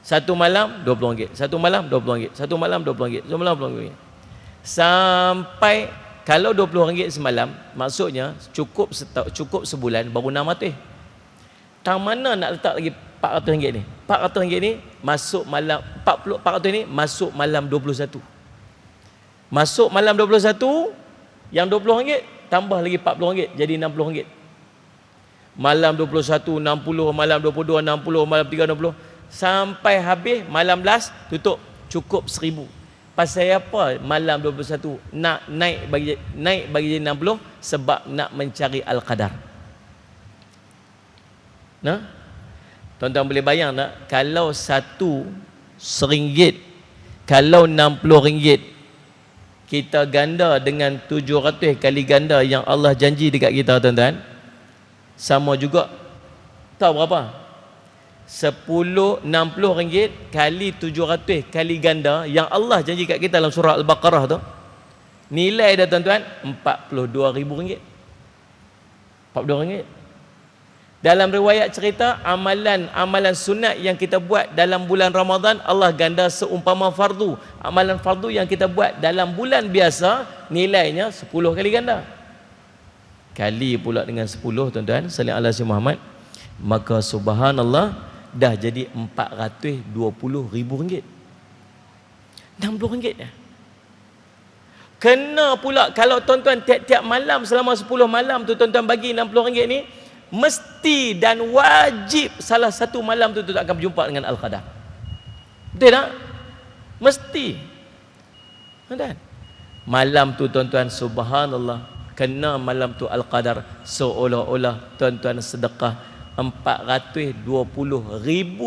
Satu malam RM20. Satu malam RM20. Satu malam RM20. Satu malam RM20. Sampai kalau RM20 semalam, maksudnya cukup sebulan baru RM600. Tang mana nak letak lagi RM400 ni? RM400 ni masuk malam 400 ni masuk malam 21. Masuk malam 21, yang RM20 tambah lagi RM40 jadi RM60. Malam 21 60, malam 22 60, malam 3 60 sampai habis malam last tutup cukup 1,000. Pasal apa malam 21 nak naik bagi jadi 60? Sebab nak mencari al-qadar. Nah, tuan-tuan boleh bayang tak kalau satu RM1, kalau RM60 kita ganda dengan 700 kali ganda yang Allah janji dekat kita, tuan-tuan, sama juga. Tahu berapa? RM60 kali 700 kali ganda yang Allah janji kat kita dalam surah Al-Baqarah tu, nilai dia tuan-tuan RM42,000. RM42. Dalam riwayat cerita, amalan sunat yang kita buat dalam bulan Ramadan Allah ganda seumpama fardu. Amalan fardu yang kita buat dalam bulan biasa nilainya 10 kali ganda. Kali pula dengan 10, tuan-tuan, sallallahu alaihi Muhammad, maka subhanallah dah jadi RM420,000. RM60 dah. Kena pula kalau tuan-tuan tiap-tiap malam selama 10 malam tu tuan-tuan bagi RM60 ni, mesti dan wajib salah satu malam tu tuan akan berjumpa dengan Al-Qadar. Betul tak? Mesti. Tuan-tuan, malam tu tuan-tuan subhanallah, kena malam tu Al-Qadar, seolah-olah tuan-tuan sedekah RM420,000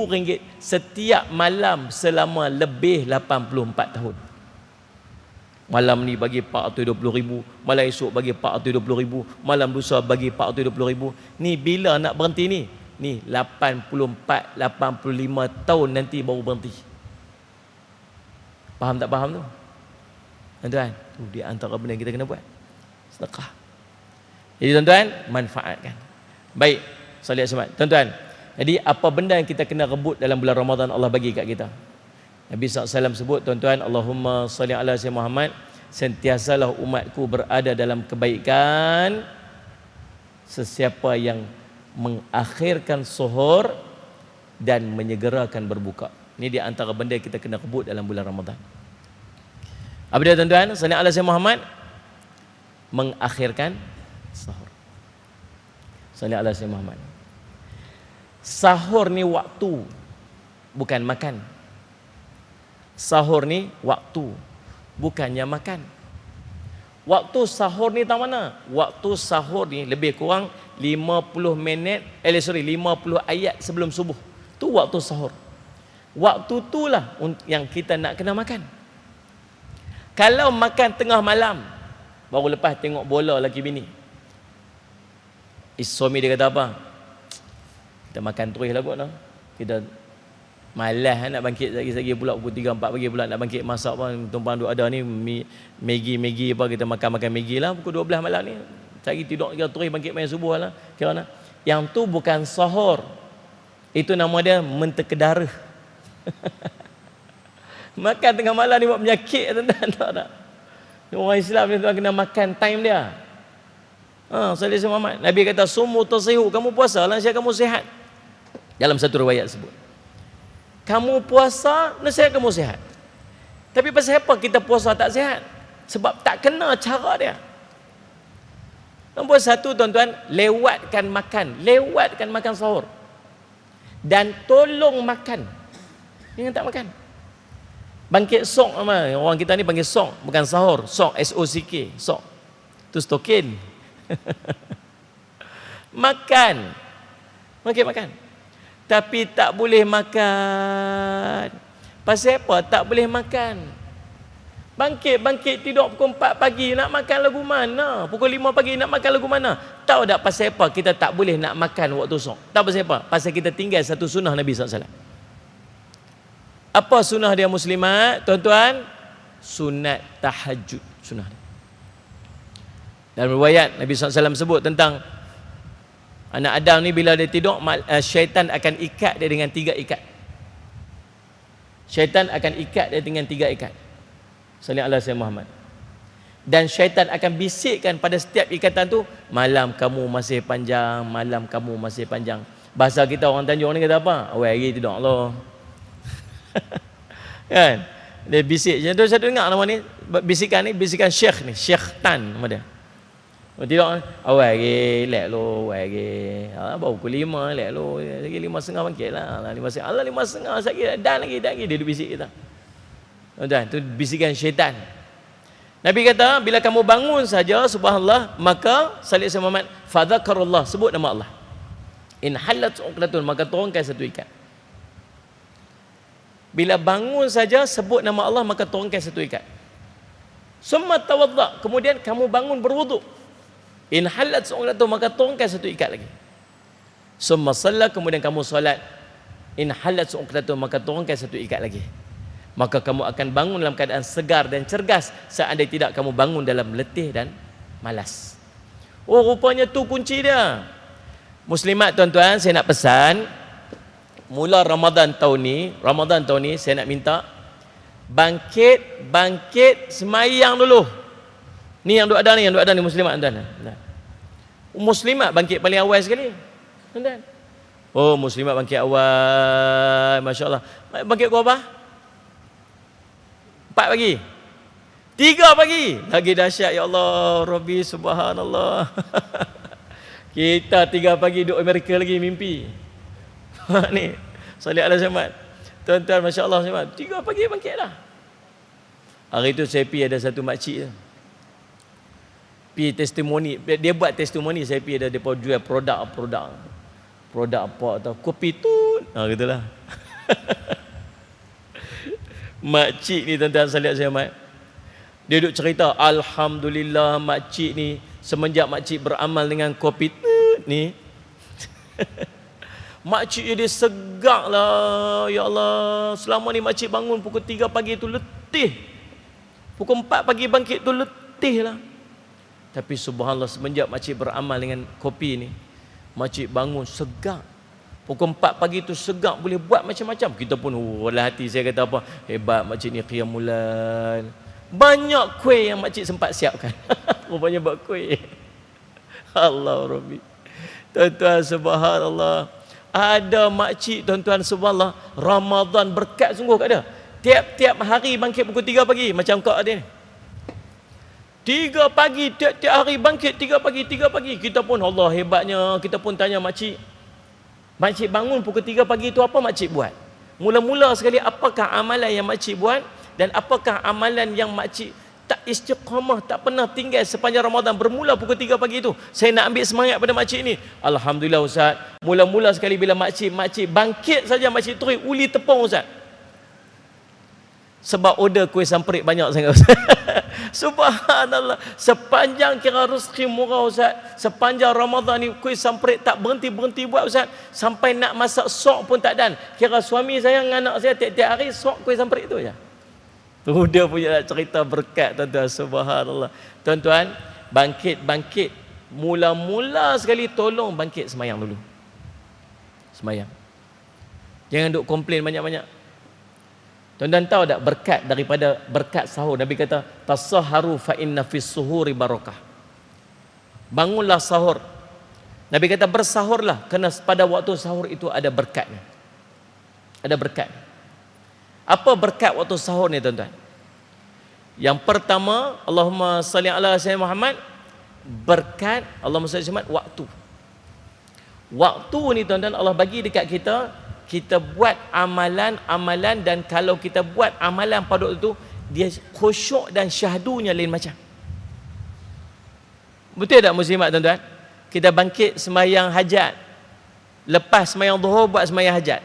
setiap malam selama lebih 84 tahun. Malam ni bagi RM420,000, malam esok bagi RM420,000, malam lusa bagi RM420,000. Ni bila nak berhenti ni? Ni 84, 85 tahun nanti baru berhenti. Faham tak faham tu? Tuan-tuan, tu di antara benda yang kita kena buat. Sedekah. Jadi tuan-tuan, manfaatkan. Baik, salih semat. Tuan-tuan, jadi apa benda yang kita kena rebut dalam bulan Ramadan Allah bagi kat kita? Nabi SAW sebut, tuan-tuan, Allahumma salli ala sayyidina Muhammad, sentiasalah umatku berada dalam kebaikan sesiapa yang mengakhirkan suhur dan menyegerakan berbuka. Ini di antara benda yang kita kena kebut dalam bulan Ramadan. Apa dia tuan-tuan? Sallallahu alaihi wasallam Muhammad mengakhirkan sahur. Sallallahu alaihi wasallam Muhammad. Sahur ni waktu, bukan makan. Sahur ni waktu, bukannya makan. Waktu sahur ni tak mana? Waktu sahur ni lebih kurang 50 ayat sebelum subuh. Tu waktu sahur. Waktu itulah yang kita nak kena makan. Kalau makan tengah malam, baru lepas tengok bola laki bini, suami dia kata apa? Kita makan terus lah kot lah. Kita malas nak bangkit lagi pula pukul 3, 4 pagi pula nak bangkit masak apa. Tumpang duk ada ni Maggi apa, kita makan Maggi lah pukul 12 malam ni. Cari tidur kita terus bangkit main subuh lah. Kira mana? Yang tu bukan sahur. Itu nama dia mentekedara. Makan tengah malam ni buat penyakit, tuan-tuan. Tak tak. Orang Islam ni tuan kena makan time dia. Sallallahu alaihi Muhammad. Nabi kata sumu tasihu, kamu puasa lah kamu sihat. Dalam satu riwayat sebut. Kamu puasa, nasihat kamu sihat. Tapi pasal apa kita puasa tak sihat? Sebab tak kena cara dia. Nombor satu tuan-tuan, lewatkan makan sahur. Dan tolong makan. Jangan tak makan. Bangkit sok nama. Orang kita ni panggil sok, bukan sahur. Sok, S-O-C-K, sok. Tu stokin. Makan. Makan. Tapi tak boleh makan. Pasal apa tak boleh makan? Bangkit tidur pukul 4 pagi nak makan lagu mana? Pukul 5 pagi nak makan lagu mana? Tahu tak pasal apa kita tak boleh nak makan waktu sok? Tahu pasal apa? Pasal kita tinggal satu sunnah Nabi SAW. Apa sunnah dia muslimat? Tuan-tuan, sunat tahajud. Sunnah dia. Dalam riwayat Nabi SAW sebut tentang anak Adam ni bila dia tidur, syaitan akan ikat dia dengan 3 ikat. Syaitan akan ikat dia dengan 3 ikat. Sallallahu alaihi wasallam Muhammad. Dan syaitan akan bisikkan pada setiap ikatan tu, malam kamu masih panjang, malam kamu masih panjang. Bahasa kita orang Tanjung ni kata apa? Awal hari tidur Allah. Kan? Dia bisik. Jadi saya dengar nama ni, bisikan Syekh ni, Syekh Tan nama dia. Tidur awal lagi, lek lo, awal lagi. Baru pukul 5 lek lo, lagi 5.30 bangkit lah. 5.30. Allah 5.30 sakit dan lagi dia bisik kita. Tuan, tu bisikan syaitan. Nabi kata, bila kamu bangun saja subhanallah, maka salih Muhammad fadzakarullah, sebut nama Allah. In halat uqdatun, maka turunkan satu ikat. Bila bangun saja sebut nama Allah, maka turunkan satu ikat. Summa tawadda, kemudian kamu bangun berwuduk. In halat uqdatun, maka turunkan satu ikat lagi. Summa shalla, kemudian kamu solat. In halat uqdatun, maka turunkan satu ikat lagi. Maka kamu akan bangun dalam keadaan segar dan cergas, seandainya tidak kamu bangun dalam letih dan malas. Oh, rupanya tu kunci dia. Muslimat tuan-tuan, saya nak pesan, mula Ramadan tahun ni saya nak minta bangkit semayang dulu. Ni yang duk ada ni muslimat tuan-tuan. Muslimat bangkit paling awal sekali. Tuan-tuan. Oh, muslimat bangkit awal, masya-Allah. Bangkit pukul apa? 4 pagi, 3 pagi, lagi dahsyat. Ya Allah, Rabbi subhanallah. Kita 3 pagi duduk Amerika lagi mimpi. Ni salih ala Muhammad. Tuan-tuan, masya Allah, 3 pagi bangkit dah. Hari tu saya pergi, ada satu makcik pergi testimoni, dia buat testimoni. Saya pergi, ada depa jual produk apa atau kopi tu, gitulah. Makcik ni tuan-tuan salih saya mat. Dia duduk cerita, alhamdulillah makcik ni semenjak makcik beramal dengan kopi ni makcik dia segak lah. Ya Allah, selama ni makcik bangun pukul 3 pagi tu letih, pukul 4 pagi bangkit tu letih lah. Tapi subhanallah, semenjak makcik beramal dengan kopi ni, makcik bangun segak. Pukul 4 pagi tu segak, boleh buat macam-macam. Kita pun walah hati saya kata apa, hebat makcik ni qiyamulan. Banyak kuih yang makcik sempat siapkan. Rupanya buat kuih. Allah Rabbi. Tuan-tuan subhanallah. Ada makcik tuan-tuan subhanallah, Ramadan berkat sungguh kat dia. Tiap-tiap hari bangkit pukul 3 pagi macam kau ada ni. 3 pagi tiap-tiap hari bangkit 3 pagi. Kita pun Allah hebatnya, kita pun tanya makcik. Makcik bangun pukul 3 pagi tu apa makcik buat? Mula-mula sekali apakah amalan yang makcik buat dan apakah amalan yang makcik tak istiqamah, tak pernah tinggal sepanjang Ramadan bermula pukul 3 pagi tu. Saya nak ambil semangat pada makcik ni. Alhamdulillah Ustaz. Mula-mula sekali bila makcik bangkit saja makcik terus uli tepung Ustaz. Sebab order kuih samprik banyak sangat Ustaz. Subhanallah. Sepanjang kira rezeki murah Ustaz, sepanjang Ramadan ni kuih samprik tak berhenti buat Ustaz. Sampai nak masak sok pun tak dan. Kira suami saya dengan anak saya tiap-tiap hari sok kuih samprik tu je. Tu dia punya cerita berkat tuan-tuan subhanallah. Tuan-tuan, bangkit. Mula-mula sekali tolong bangkit semayang dulu. Semayang. Jangan duk komplain banyak-banyak. Tuan-tuan tahu tak berkat daripada berkat sahur? Nabi kata, tasahharu fa inna fis suhuri barakah. Bangunlah sahur. Nabi kata bersahurlah kerana pada waktu sahur itu ada berkatnya. Ada berkat. Apa berkat waktu sahur ni tuan-tuan? Yang pertama, Allahumma salli ala sayyidina Muhammad, berkat Allahumma salli ala Muhammad waktu. Waktu ni tuan-tuan Allah bagi dekat kita, kita buat amalan dan kalau kita buat amalan pada waktu itu dia khusyuk dan syahdunya lain macam. Betul tak muslimat tuan-tuan? Kita bangkit sembahyang hajat. Lepas sembahyang zuhur buat sembahyang hajat.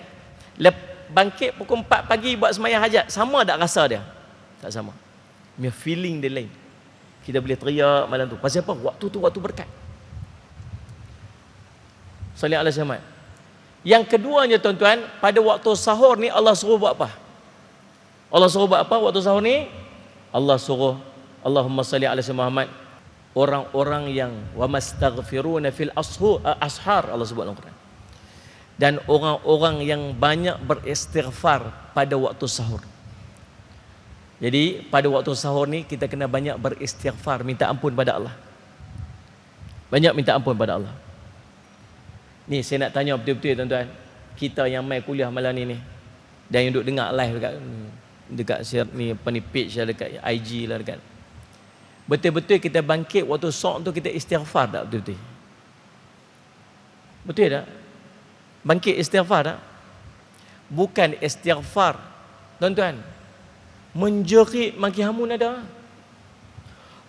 Bangkit pukul 4 pagi buat sembahyang hajat, sama tak rasa dia? Tak sama. Dia feeling dia lain. Kita boleh teriak malam tu. Pasal apa? Waktu tu waktu berkat. Salih ala Muhammad. Yang keduanya tuan-tuan, pada waktu sahur ni Allah suruh buat apa? Allah suruh buat apa waktu sahur ni? Allah suruh Allahumma salli ala Muhammad, orang-orang yang wa mastaghfiruna fil ashar, Allah sebut dalam Quran. Dan orang-orang yang banyak beristighfar pada waktu sahur. Jadi pada waktu sahur ni kita kena banyak beristighfar, minta ampun pada Allah. Banyak minta ampun pada Allah. Ni saya nak tanya betul-betul tuan-tuan, kita yang mai kuliah malam ni dan yang duk dengar live dekat share ni apa ni page lah, dekat IG lah dekat. Betul-betul kita bangkit waktu sok tu kita istighfar tak betul-betul? Betul tak? Bangkit istighfar tak? Bukan istighfar tuan-tuan menjerit maki hamun ada.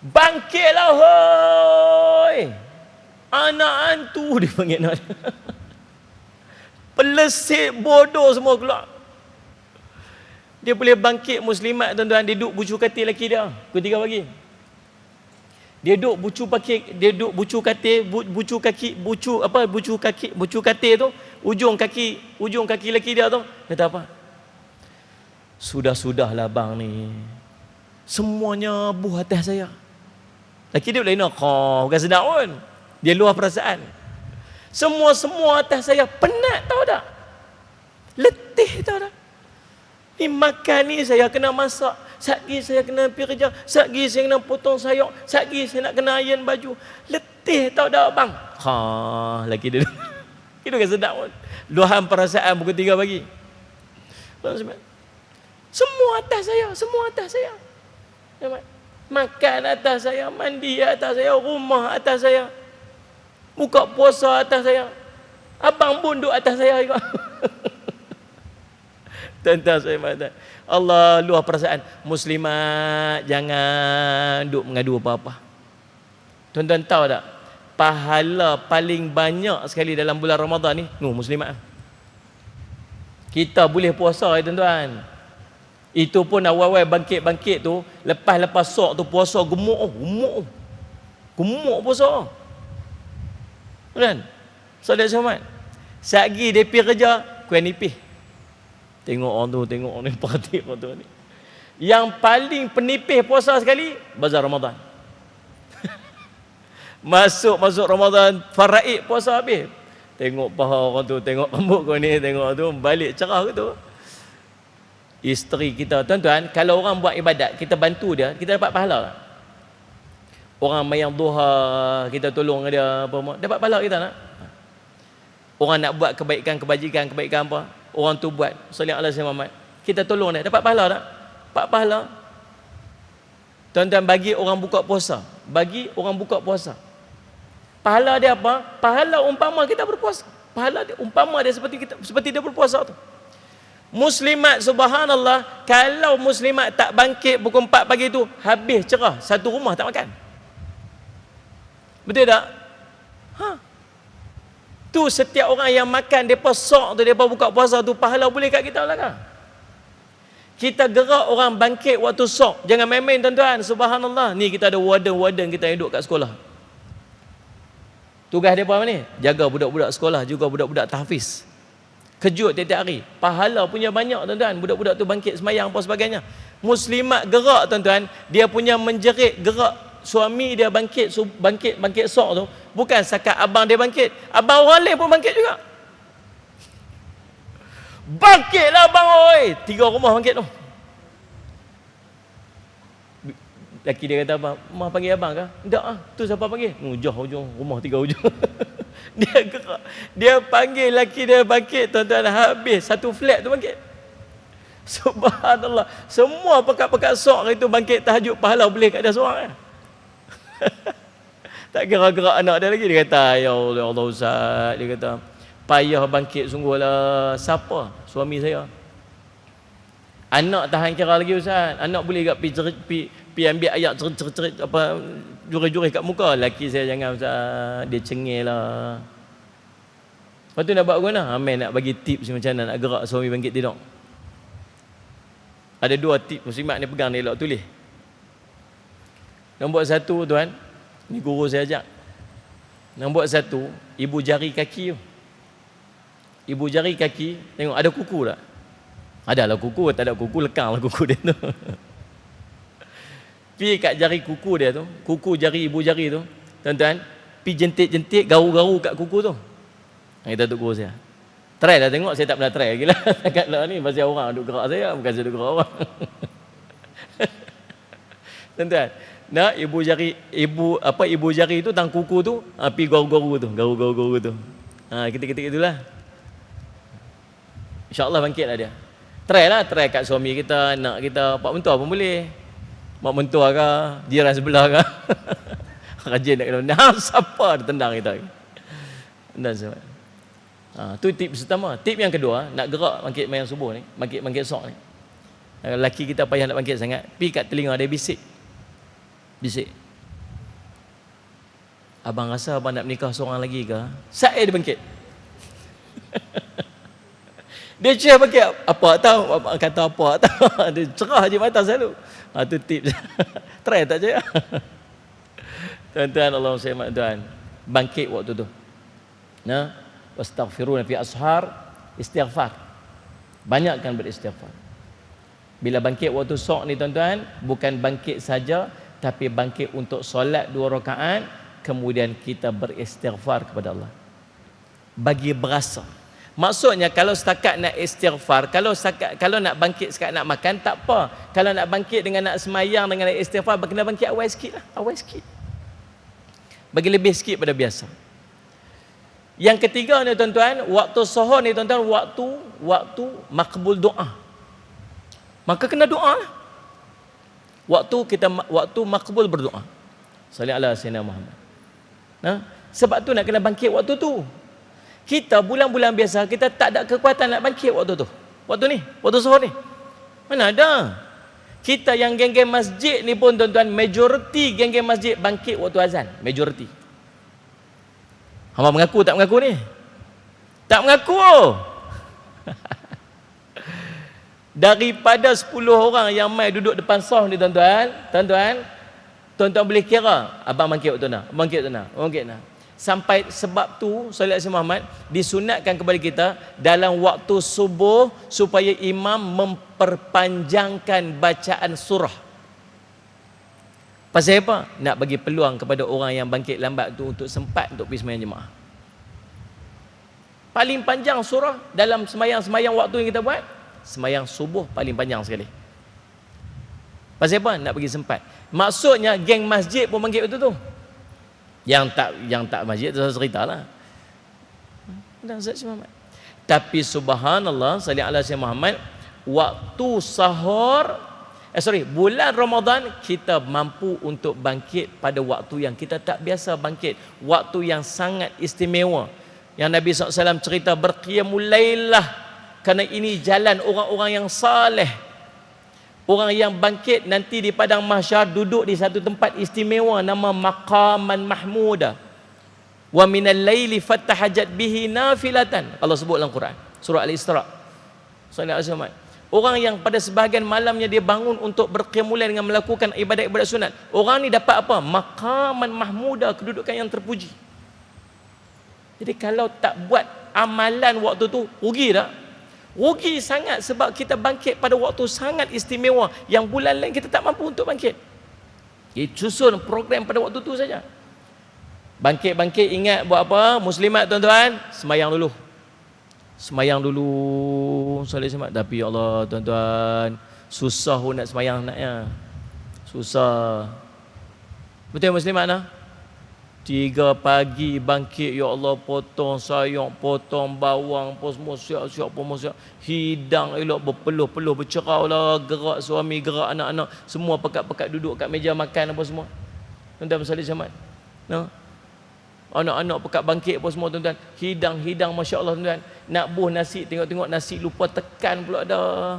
Bangkitlah hoi, anak antu dia panggil nak. Pelesik bodoh semua keluar. Dia boleh bangkit muslimat tuan-tuan, dia duduk bucu katil laki dia pukul 3 pagi. Dia duduk bucu katil tu, ujung kaki laki dia tu. Kata apa? Sudah-sudahlah bang ni, semuanya buah atas saya. Laki dia lain bukan sedap pun. Dia luar perasaan. Semua atas saya. Penat tahu tak? Letih tahu tak? Ni makan ni saya kena masak, satgi saya kena pergi kerja, satgi saya kena potong sayur, satgi saya nak kena iron baju. Letih tahu tak bang? Laki dia. Itu kan sedap pun. Luahan perasaan pukul 3 pagi. Semua atas saya. Makan atas saya, mandi atas saya, rumah atas saya, buka puasa atas saya, abang bunduk atas saya juga. Tuan-tuan saya mengatakan, Allah luar perasaan. Muslimat jangan duk mengadu apa-apa. Tuan-tuan tahu tak, pahala paling banyak sekali dalam bulan Ramadan ni muslimat. Kita boleh puasa tuan-tuan. Itu pun awal-awal bangkit tu, lepas sok tu puasa gemuk puasa. Kan? Saudara Syahmat, satgi dia pergi kerja, kuih nipis. Tengok orang tu, tengok orang ni, perhati orang tu ni. Yang paling penipis puasa sekali, bazar Ramadan. Masuk Ramadan, faraid puasa habis. Tengok paha orang tu, tengok rambut kau ni, tengok tu, balik cerah ke tu. Isteri kita, tuan-tuan, kalau orang buat ibadat, kita bantu dia, kita dapat pahala tak? Orang mayang duha, kita tolong dia, apa dapat pahala kita tak? Orang nak buat kebaikan, kebajikan apa, orang tu buat solat ala Sayyidina Muhammad, kita tolong dia, dapat pahala tak? Dapat pahala. Tuan-tuan, bagi orang buka puasa, pahala dia apa? Pahala umpama kita berpuasa. Pahala dia, umpama dia seperti dia berpuasa tu. Muslimat, subhanallah, kalau muslimat tak bangkit pukul 4 pagi tu, habis cerah, satu rumah tak makan. Betul tak? Tu setiap orang yang makan, mereka sok tu, mereka buka puasa tu, pahala boleh kat kita lah kan? Kita gerak orang bangkit waktu sok. Jangan main-main tuan-tuan, subhanallah. Ni kita ada warden kita yang duduk kat sekolah. Tugas dia apa ni? Jaga budak-budak sekolah, juga budak-budak tahfiz. Kejut tiap-tiap hari. Pahala punya banyak tuan-tuan. Budak-budak tu bangkit semayang apa sebagainya. Muslimat gerak tuan-tuan, dia punya menjerit gerak. Suami dia bangkit sok tu, bukan sakat abang dia bangkit, abang orang lain pun bangkit juga. Bangkitlah abang oi. 3 rumah bangkit tu. Laki dia kata, abang, Mak panggil abang kah? Tak ah, tu siapa panggil? Hujung rumah 3 hujung. Dia gerak, dia panggil laki dia bangkit tuan-tuan, habis satu flat tu bangkit. Subhanallah, semua pekat-pekat sok itu bangkit tahajud, pahala boleh kat dia seorang kan? Tak kira gerak anak dia lagi. Dia kata, ya Allah Ustaz, dia kata, payah bangkit sungguhlah. Siapa? Suami saya. Anak tahan kira lagi Ustaz. Anak boleh kat pi ambil ayat cerit apa, juri-juri kat muka. Laki saya jangan Ustaz, dia cengil lah. Lepas tu nak buat guna, Amin nak bagi tips macam mana nak gerak suami bangkit tidur. Ada 2 tips muslimat ni, pegang ni elok tulis. Nombor 1 tuan, ni guru saya ajak. Nombor 1, ibu jari kaki tu. Ibu jari kaki, tengok ada kuku tak? Adalah kuku, tak ada kuku, lekang lah kuku dia tu. Pi kat jari kuku dia tu, kuku jari ibu jari tu, tuan-tuan, pi jentik-jentik, garu-garu kat kuku tu. Kita tu guru saya. Try lah tengok, saya tak pernah try lagi lah. Kat lah ni, pasal orang duk gerak saya, bukan saya duk gerak orang. Tuan-tuan, nak ibu jari tu tang kuku tu, pi garu-garu tu. Kita itulah. InsyaAllah bangkitlah dia. Try kat suami kita, anak kita, pak mentua pun boleh. Mak mentua ke, jiran sebelah ke. Rajin nak kena, siapa dia tendang kita. Dan sebab. Tu tip pertama. Tip yang kedua, nak gerak bangkit mayang subuh ni, bangkit sok ni. Lelaki kita payah nak bangkit sangat, pi kat telinga dia bisik. Abang rasa abang nak menikah seorang lagi ke? Saya dia bangkit. Dia cerah bangkit, apa tahu, abang kata apa tahu. Dia cerah je mata selalu. Tu tips. Try tak je. Tuan-tuan, Allah selamat tuan. Bangkit waktu tu. Nah, wastaghfiruna fi ashar, istighfar. Banyakkan beristighfar. Bila bangkit waktu sok ni tuan-tuan, bukan bangkit saja, tapi bangkit untuk solat 2 rakaat, kemudian kita beristighfar kepada Allah. Bagi berasa. Maksudnya kalau setakat nak istighfar, kalau nak bangkit setakat nak makan tak apa. Kalau nak bangkit dengan nak semayang dengan nak istighfar, kena bangkit awal sikit lah, awal sikit. Bagi lebih sikit pada biasa. Yang ketiga ni tuan-tuan, waktu suhur ni tuan-tuan, waktu makbul doa. Maka kena doa lah. Waktu makbul berdoa. Sallallahu alaihi wasallam Muhammad. Sebab tu nak kena bangkit waktu tu. Kita bulan-bulan biasa, kita tak ada kekuatan nak bangkit waktu tu. Waktu ni, waktu suhur ni. Mana ada? Kita yang geng-geng masjid ni pun tuan-tuan, majoriti geng-geng masjid bangkit waktu azan. Majoriti. Hamba mengaku tak mengaku ni? Tak mengaku. Daripada 10 orang yang mai duduk depan sah ni tuan-tuan boleh kira abang bangkit waktu mana? Bangkit mana? Sampai sebab tu solat Sayyidina Muhammad disunatkan kepada kita dalam waktu subuh supaya imam memperpanjangkan bacaan surah. Pasal apa? Nak bagi peluang kepada orang yang bangkit lambat tu untuk sempat untuk pergi sembahyang jemaah. Paling panjang surah dalam sembahyang waktu yang kita buat, sembahyang subuh paling panjang sekali. Pasal apa? Nak bagi sempat. Maksudnya geng masjid pun bangkit waktu tu. Yang tak masjid tu cerita lah. Dan Sayyid Muhammad. Tapi subhanallah, salli ala Sayyid Muhammad, waktu sahur, bulan Ramadan kita mampu untuk bangkit pada waktu yang kita tak biasa bangkit, waktu yang sangat istimewa. Yang Nabi SAW cerita berqiyamul lailah, kerana ini jalan orang-orang yang saleh. Orang yang bangkit nanti di padang mahsyar duduk di satu tempat istimewa nama Maqaman Mahmuda. Wa minal laili fatahajat bihi nafilatan. Allah sebut dalam Quran, surah Al-Isra. Orang yang pada sebahagian malamnya dia bangun untuk berqiyamul lail dengan melakukan ibadat-ibadat sunat. Orang ni dapat apa? Maqaman Mahmuda, kedudukan yang terpuji. Jadi kalau tak buat amalan waktu tu, rugi tak? Rugi sangat, sebab kita bangkit pada waktu sangat istimewa yang bulan lain kita tak mampu untuk bangkit. Susun program pada waktu tu saja. Bangkit-bangkit, ingat buat apa? Muslimat tuan-tuan, semayang dulu. Semayang dulu, solat semayang. Tapi ya Allah tuan-tuan, susah pun nak semayang naknya. Susah. Betul muslimat nah? 3 pagi bangkit, ya Allah, potong sayur, potong bawang, semua siap-siap, semua siap. Hidang elok, berpeluh-peluh, bercerau lah, gerak suami, gerak anak-anak, semua pekat-pekat duduk kat meja makan apa semua. Tuan-tuan bersalih selamat. No? Anak-anak pekat bangkit apa semua tuan-tuan. Hidang, masya-Allah tuan-tuan. Nak buh nasi, tengok-tengok nasi lupa tekan pula dah.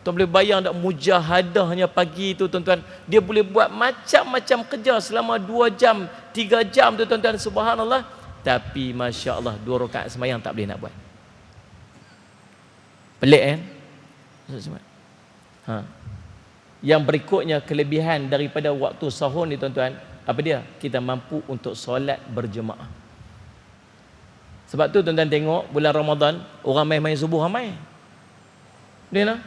Tuan boleh bayang tak mujahadahnya pagi tu tuan-tuan. Dia boleh buat macam-macam kerja selama 2 jam, 3 jam tu tuan-tuan, subhanallah. Tapi masya-Allah 2 rakaat sembahyang tak boleh nak buat. Pelik kan? Yang berikutnya kelebihan daripada waktu sahur ni tuan-tuan, apa dia? Kita mampu untuk solat berjemaah. Sebab tu tuan-tuan tengok bulan Ramadan orang main subuh ramai. Dia nak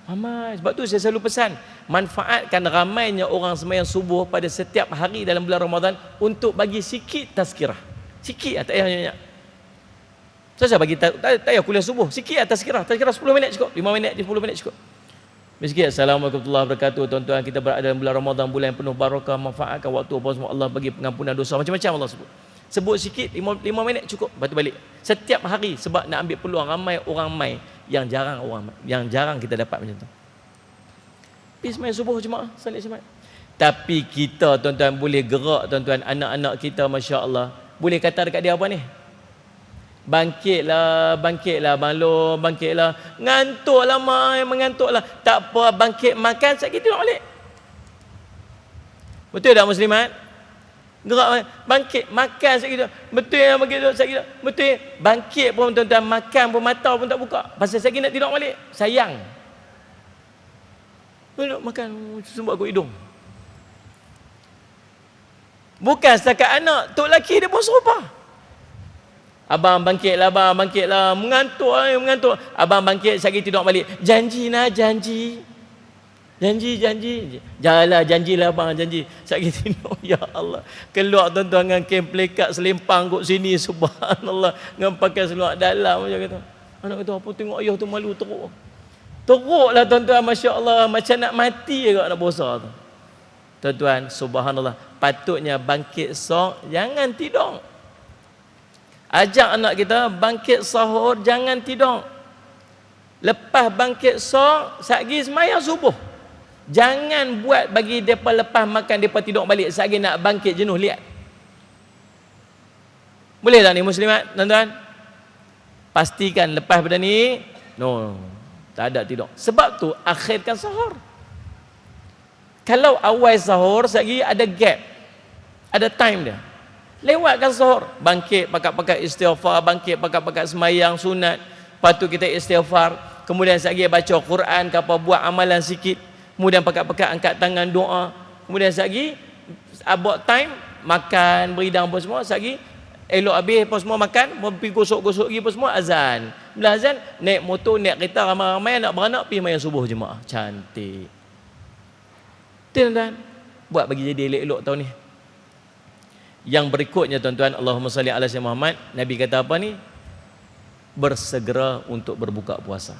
ramai. Sebab tu saya selalu pesan, manfaatkan ramainya orang sembahyang subuh pada setiap hari dalam bulan Ramadan untuk bagi sikit tazkirah. Sikit, tak payah banyak. Saya bagi tak payah kuliah subuh, sikit tazkirah. Tazkirah 10 minit cukup, 5 minit, 10 minit cukup. Sikit. Assalamualaikum warahmatullahi wabarakatuh. Tuan-tuan, kita berada dalam bulan Ramadan, bulan yang penuh barakah, manfaatkan waktu apa semua, Allah bagi pengampunan dosa, macam-macam Allah sebut. Sebut sikit, 5 minit cukup, lepas tu balik. Setiap hari, sebab nak ambil peluang ramai orang mai yang jarang kita dapat macam tu. Pergi sembahyang subuh jemaah, salat jemaah. Tapi kita tuan-tuan boleh gerak tuan-tuan, anak-anak kita masya-Allah. Boleh kata dekat dia apa ni? Bangkitlah Bang, bangkitlah. Ngantuklah mai, mengantuklah. Tak apa, bangkit makan, sekejap tidur balik. Betul tak muslimat? Gerak bangkit makan sekejap. Betul yang begitu sekejap. Betul. Bangkit pun tuan-tuan, makan pun mata pun tak buka. Pasal sekejap nak tidur balik. Sayang. Duduk makan sumbat aku hidung. Bukan setakat anak, tok lelaki dia pun serupa. Abang bangkitlah, mengantuk. Abang bangkit, sekejap tidur balik. Janji. Janganlah janjilah abang, janji. Sekejap tidur, ya Allah. Keluar tuan-tuan dengan kain pelekat selempang kot sini, subhanallah. Dengan pakai seluar dalam macam kata. Anak kata, apa tengok ayah tu malu teruk. Teruklah tuan-tuan, masya-Allah, macam nak mati je kat anak besar tu. Tuan-tuan, subhanallah, patutnya bangkit sahur, jangan tidur. Ajak anak kita bangkit sahur, jangan tidur. Lepas bangkit sahur, satgi sembahyang subuh. Jangan buat bagi depa lepas makan depa tidur balik, satgi nak bangkit jenuh liat. Boleh tak ni muslimat, tuan-tuan? Pastikan lepas pada ni, no, tak ada tidur. Sebab tu akhirkan sahur. Kalau awal sahur, satgi ada gap, ada time dia. Lewatkan sahur, bangkit pakat-pakat istighfar, bangkit pakat-pakat semayang sunat, lepas tu kita istighfar, kemudian sekali baca Quran ke apa, buat amalan sikit, kemudian pakat-pakat angkat tangan doa, kemudian sekali about time makan, beridang apa semua, sekali elok habis apa semua makan, pergi gosok-gosok lagi apa semua, azan. Bila azan, naik motor, naik kereta ramai-ramai anak beranak pergi sembahyang subuh jemaah. Cantik. Tuan-tuan, buat bagi jadi elok-elok tahun ni. Yang berikutnya tuan-tuan, Allahumma salli ala sayyidina Muhammad, Nabi kata apa ni? Bersegera untuk berbuka puasa.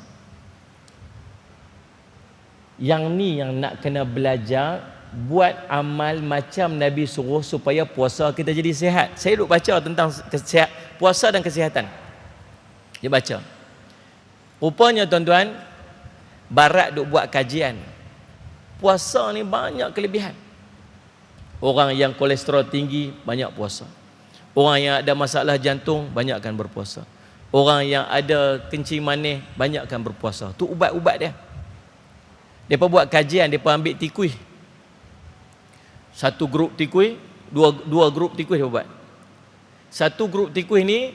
Yang ni yang nak kena belajar, buat amal macam Nabi suruh supaya puasa kita jadi sihat. Saya duk baca tentang puasa dan kesihatan. Dia baca. Rupanya tuan-tuan, barat duk buat kajian. Puasa ni banyak kelebihan. Orang yang kolesterol tinggi banyak puasa. Orang yang ada masalah jantung banyakkan berpuasa. Orang yang ada kencing manis banyakkan berpuasa. Tu ubat-ubat dia. Depa buat kajian, depa ambil tikui. Satu grup tikui, dua grup tikui dia buat. Satu grup tikui ni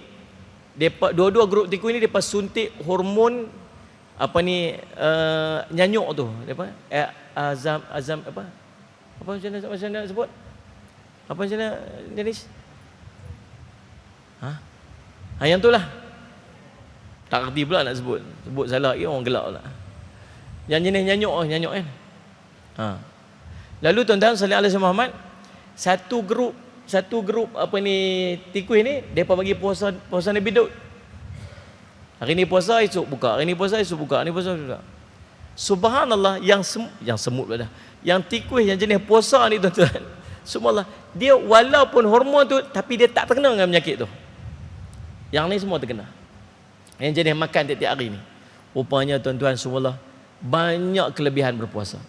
depa dua-dua grup tikui ni depa suntik hormon nyanyuk tu, depa azam apa macam mana sebut? Apa macam mana Dennis? Yang tu lah. Tak kerti pula nak sebut. Sebut salah lagi orang gelak pula. Yang jenis nyanyuk kan. Lalu tuan-tuan sallallahu alaihi Muhammad, satu grup tikui ni depa bagi puasa Nabi Daud. Hari ni puasa, esok buka. Hari ni puasa, esok buka. Hari ni puasa, esok buka. Subhanallah, yang semut pula dah. Yang tikui yang jenis puasa ni tuan-tuan. Subhanallah, dia walaupun hormon tu tapi dia tak terkena dengan penyakit tu. Yang ni semua terkena. Yang jenis makan tiap-tiap hari ni. Rupanya tuan-tuan subhanallah, banyak kelebihan berpuasa.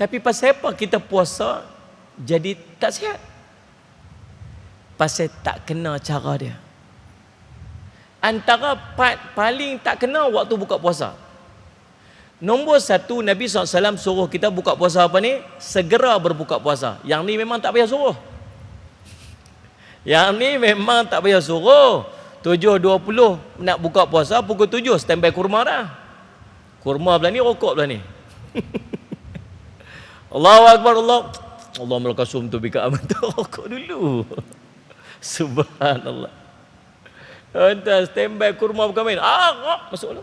Tapi pasal apa kita puasa jadi tak sihat? Pasal tak kena cara dia. Antara paling tak kena waktu buka puasa. Nombor satu, Nabi SAW suruh kita buka puasa apa ni? Segera berbuka puasa. Yang ni memang tak payah suruh. Yang ni memang tak payah suruh. 7.20 nak buka puasa, pukul 7 standby kurma dah. Kurma belah ni, rokok belah ni. Allahu Akbar, Allah melakasum tu bika aman tu rokok dulu. Subhanallah. Tuan-tuan, standby kurma bukan main. Masuk dulu.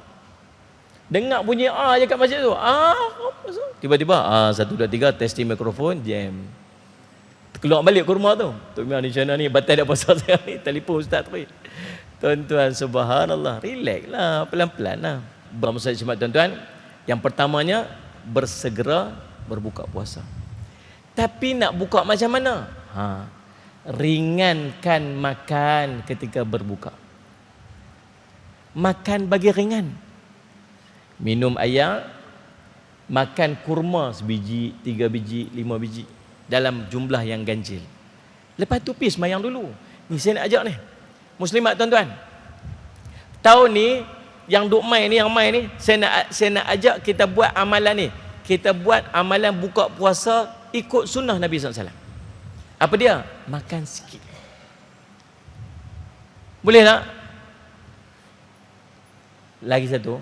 Dengar bunyi je kat masjid tu. Masuk. Tiba-tiba 1 2 3 testing mikrofon, jam. Keluar balik kurma tu. Tok Mian ni channel ni batal dah puasa saya ni. Telefon ustaz tu. Tuan-tuan, subhanallah, relax lah, pelan-pelan lah. Bermasa Jumaat tuan-tuan, yang pertamanya bersegera berbuka puasa. Tapi nak buka macam mana? Ringankan makan ketika berbuka. Makan bagi ringan. Minum air, makan kurma sebiji, 3 biji, 5 biji dalam jumlah yang ganjil. Lepas tu pergi semayang dulu. Ni saya nak ajak ni, muslimat tuan-tuan. Tahun ni yang duk main ni, saya nak ajak kita buat amalan ni. Kita buat amalan buka puasa ikut sunnah Nabi SAW. Apa dia? Makan sikit. Boleh tak? Lagi satu,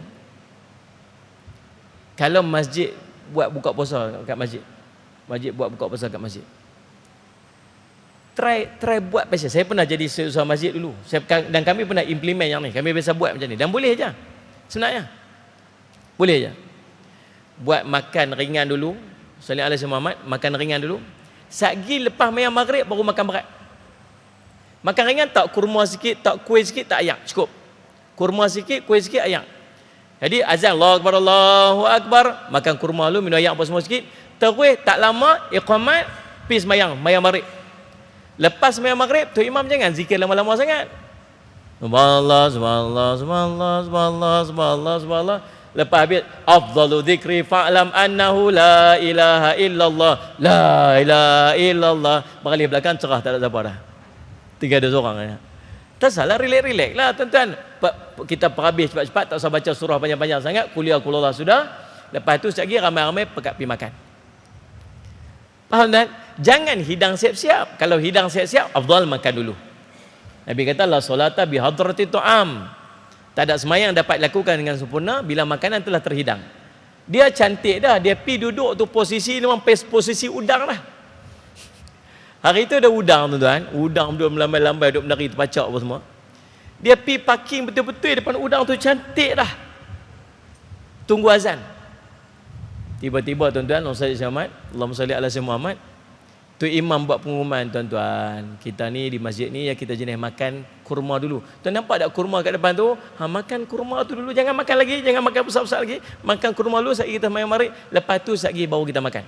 kalau masjid buat buka puasa kat masjid buat buka puasa kat masjid, try buat biasa. Saya pernah jadi usaha masjid dulu, dan kami pernah implement yang ni. Kami biasa buat macam ni, dan boleh je sebenarnya. Boleh je buat makan ringan dulu. Sallallahu alaihi Muhammad, makan ringan dulu. Satgi lepas mayang maghrib baru makan berat. Makan ringan, tak kurma sikit, tak kuih sikit, tak ayak, cukup. Kurma sikit, kuih sikit, ayak. Jadi azan Allahu Akbar, makan kurma dulu, minum ayak apa semua sikit. Terus tak lama iqamat, pergi mayang maghrib. Lepas mayang maghrib, tu imam jangan zikir lama-lama sangat. Subhanallah, subhanallah, subhanallah, subhanallah, subhanallah, subhanallah. Lepas habis, afdalu dzikri fa'lam annahu la ilaha illallah, la ilaha illallah. Balik belakang cerah, tak ada siapa dah. 3 orang aja. Tak salah, relax lah tuan-tuan. Kita perhabis cepat-cepat, tak usah baca surah panjang-panjang sangat. Kuliah kulullah sudah. Lepas tu sekejap lagi ramai-ramai pekat pergi makan. Faham tak? Jangan hidang siap-siap. Kalau hidang siap-siap, afdal makan dulu. Nabi kata la solata bi hadrati tu'am. Tak ada semayang dapat lakukan dengan sempurna bila makanan telah terhidang. Dia cantik dah, dia pergi duduk tu posisi memang posisi udang dah. Hari tu ada udang tuan-tuan, udang duduk melambai-lambai, duduk menari terpacak apa semua. Dia pergi parking betul-betul depan udang tu, cantik dah. Tunggu azan. Tiba-tiba tuan-tuan, Allahumma salli ala sayyidina Muhammad. Tu imam buat pengumuman, tuan-tuan, kita ni di masjid ni ya kita jenis makan kurma dulu. Tuan nampak tak kurma kat depan tu? Makan kurma tu dulu, jangan makan lagi, jangan makan besar-besar lagi. Makan kurma dulu, sekali kita main maghrib, lepas tu sekali baru kita makan.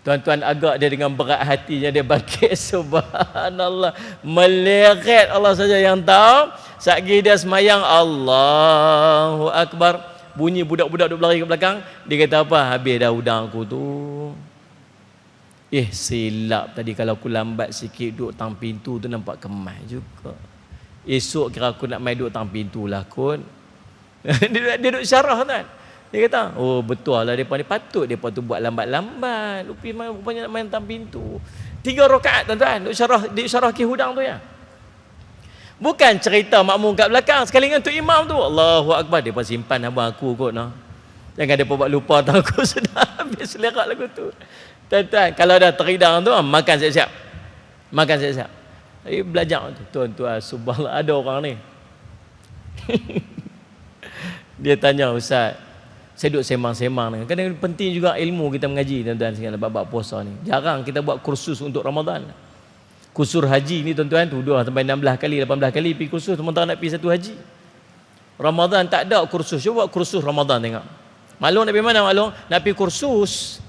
Tuan-tuan agak dia dengan berat hatinya dia bangkit. Subhanallah. Meleret Allah saja yang tahu. Satgi dia semayang, Allahu Akbar. Bunyi budak-budak duk berlari ke belakang. Dia kata apa? Habis dah udang aku tu. Silap tadi kalau aku lambat sikit duduk tang pintu tu nampak kemas juga. Esok kira aku nak main duduk tang pintu lah kot. dia duduk syarah kan. Dia kata, oh betul lah mereka ni patut mereka tu buat lambat-lambat. Lupi rupanya nak main tang pintu. 3 rakaat tuan-tuan, duduk syarah ki hudang tu ya. Bukan cerita makmum kat belakang. Sekali dengan tu imam tu, Allahu Akbar. Mereka simpan abang aku kot nah. Jangan mereka buat lupa tahu aku sudah habis selerak lagu tu. Tuan-tuan, kalau dah teridang tu, makan siap-siap. Makan siap-siap. Belajar tu. Tuan-tuan, subhanallah ada orang ni. Dia tanya, Ustaz, saya duduk sembang-sembang ni. Kadang penting juga ilmu kita mengaji tuan-tuan sekalian bab puasa ni. Jarang kita buat kursus untuk Ramadan. Kursus haji ni tuan-tuan tu 2 sampai 16 kali, 18 kali pergi kursus, teman-teman nak pergi satu haji. Ramadan tak ada kursus. Cuba buat kursus Ramadan tengok. Maklum nak pergi mana maklum? Nak pergi kursus.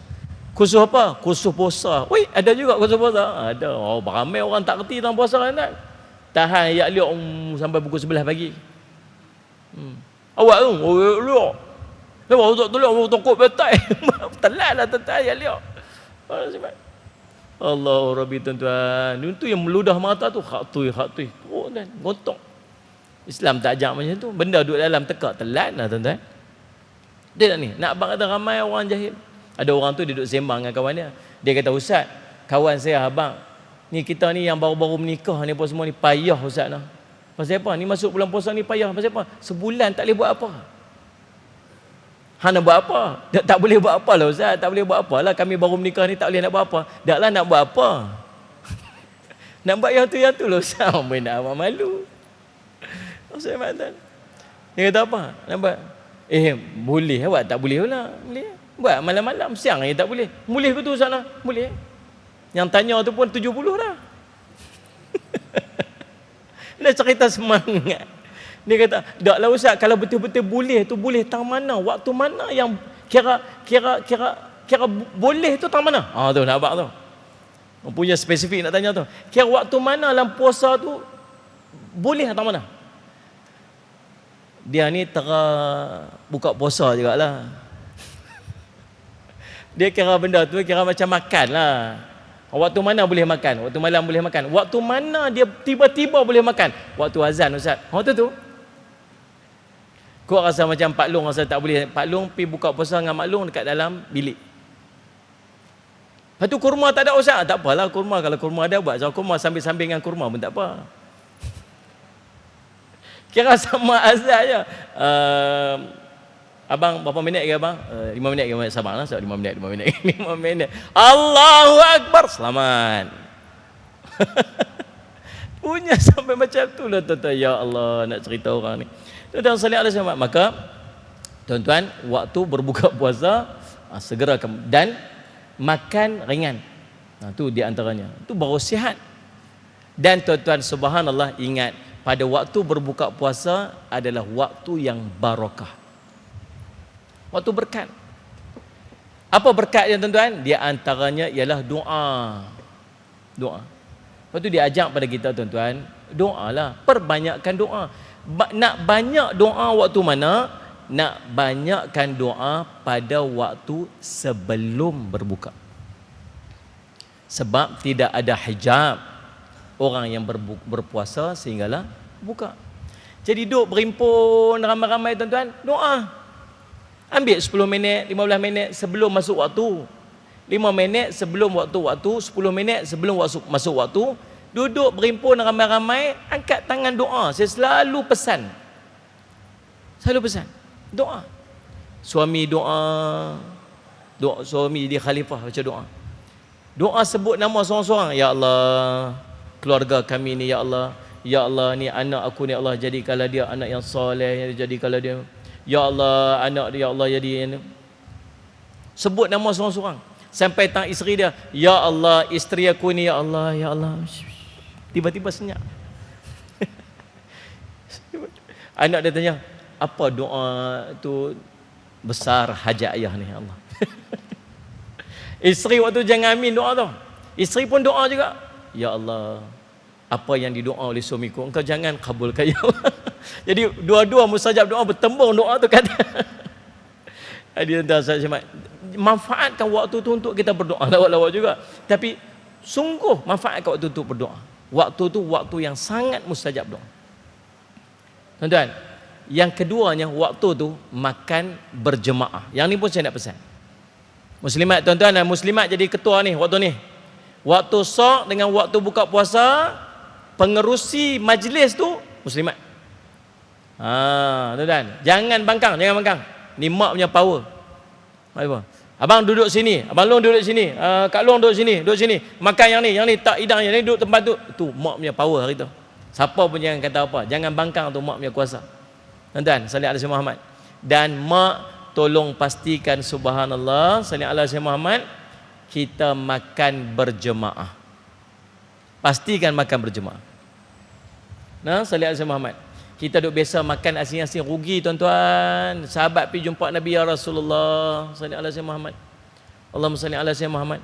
Kursus apa? Kursus puasa. Weh, ada juga kursus puasa. Ada. Oh, ramai orang tak kerti tentang puasa kan. Tahan ayat liuk sampai pukul 11 pagi. Awak tu, liuk. Lepas tu tolong aku takut betai. Telatlah tuan-tuan ayat liuk. Allah Rabbi tuan-tuan. Itu yang meludah mata tu khatui. Oh kan, gotok. Islam tak ajak macam tu. Benda duduk dalam tekak telatlah tuan-tuan. Dia tak ni. Nak abang kata ramai orang jahil. Ada orang tu dia duduk sembang dengan kawan dia. Dia kata, Ustaz, kawan saya abang. Ni kita ni yang baru-baru menikah ni apa semua ni payah Ustaz nah. Pasal apa? Ni masuk bulan puasa ni payah. Pasal apa? Sebulan tak boleh buat apa. Nak buat apa? Tak boleh buat apa lah Ustaz. Tak boleh buat apa lah. Kami baru menikah ni tak boleh nak buat apa. Tak lah nak buat apa. Nak buat yang tu lah Ustaz. Mereka nak awak malu. Ustaz Matan. Dia kata apa? Nak buat? Boleh. Awak tak boleh pula. Boleh. Buat malam-malam. Siang je tak boleh. Boleh ke tu Ustaz lah? Boleh. Yang tanya tu pun 70 dah. Dia cerita semangat. Dia kata, taklah Ustaz, kalau betul-betul boleh tu boleh tang mana? Waktu mana yang kira boleh tu tang mana? Tu nak abang tu. Punya spesifik nak tanya tu. Kira waktu mana dalam puasa tu boleh tang mana? Dia ni buka puasa jugalah. Dia kira benda tu kira macam makan lah. Waktu mana boleh makan? Waktu malam boleh makan. Waktu mana dia tiba-tiba boleh makan? Waktu azan Ustaz. Waktu tu kau rasa macam Pak Long rasa tak boleh. Pak Long pergi buka puasa dengan Mak Long dekat dalam bilik. Lepas tu kurma tak ada Ustaz. Tak apalah kurma. Kalau kurma ada buat kurma sambil-sambil dengan kurma pun tak apa. Kira sama azan je. Abang berapa minit ke abang? 5 minit ke? Sabarlah 5 minit. 5 minit. Allahu Akbar. Selamat. Punya sampai macam tu lah tuan-tuan. Ya Allah nak cerita orang ni. Tuan-tuan salih alaihi wasallam. Maka tuan-tuan waktu berbuka puasa segera dan makan ringan. Tu di antaranya. Tu baru sihat. Dan tuan-tuan subhanallah ingat pada waktu berbuka puasa adalah waktu yang barakah. Waktu berkat. Apa berkat yang tuan-tuan? Di antaranya ialah doa. Doa. Lepas tu dia ajak pada kita tuan-tuan, doalah, perbanyakkan doa. Nak banyak doa waktu mana? Nak banyakkan doa pada waktu sebelum berbuka. Sebab tidak ada hijab orang yang berpuasa sehinggalah buka. Jadi duduk berimpun ramai-ramai tuan-tuan, doa. Ambil 10 minit, 15 minit sebelum masuk waktu. 5 minit sebelum waktu-waktu, 10 minit sebelum masuk waktu, duduk berimpun ramai-ramai, angkat tangan doa. Saya selalu pesan. Doa. Suami doa. Suami dia khalifah baca doa. Doa sebut nama seorang-seorang. Ya Allah, keluarga kami ni ya Allah. Ya Allah ni anak aku ni ya Allah, jadikanlah dia anak yang soleh, jadikanlah dia. Ya Allah, anak dia ya Allah jadi. Sebut nama seorang-seorang. Sampai tang isteri dia, ya Allah, isteri aku ni ya Allah, ya Allah. Tiba-tiba senyap. Anak dia tanya, apa doa tu besar hajat ayah ni ya Allah. Isteri waktu jangan amin doa tu. Isteri pun doa juga. Ya Allah, apa yang didoa oleh suamiku, engkau jangan kabulkan ya Allah. Jadi dua-dua mustajab doa bertembung doa tu kata. Dia manfaatkan waktu tu untuk kita berdoa lawak-lawak juga. Tapi sungguh manfaatkan waktu tu berdoa. Waktu tu waktu yang sangat mustajab doa. Tuan-tuan, yang keduanya waktu tu makan berjemaah. Yang ni pun saya nak pesan. Muslimat tuan-tuan dan muslimat jadi ketua ni waktu ni. Waktu sok dengan waktu buka puasa, pengerusi majlis tu muslimat. Tuan-tuan, jangan bangkang. Ni mak punya power. Apa? Abang duduk sini, abang Long duduk sini, Kak Long duduk sini. Makan yang ni tak hidang, yang ni duduk tempat tu. Tu mak punya power hari tu. Siapa pun jangan kata apa. Jangan bangkang tu mak punya kuasa. Tuan-tuan, salli ala Sayyidina Muhammad. Dan mak tolong pastikan subhanallah, salli ala Sayyidina Muhammad, kita makan berjemaah. Pastikan makan berjemaah. Nah, salli ala Sayyidina Muhammad. Kita duk biasa makan asin-asin rugi tuan-tuan. Sahabat pergi jumpa Nabi ya Rasulullah, salli ala Sayyidina Muhammad. Allahumma salli ala Sayyidina Muhammad.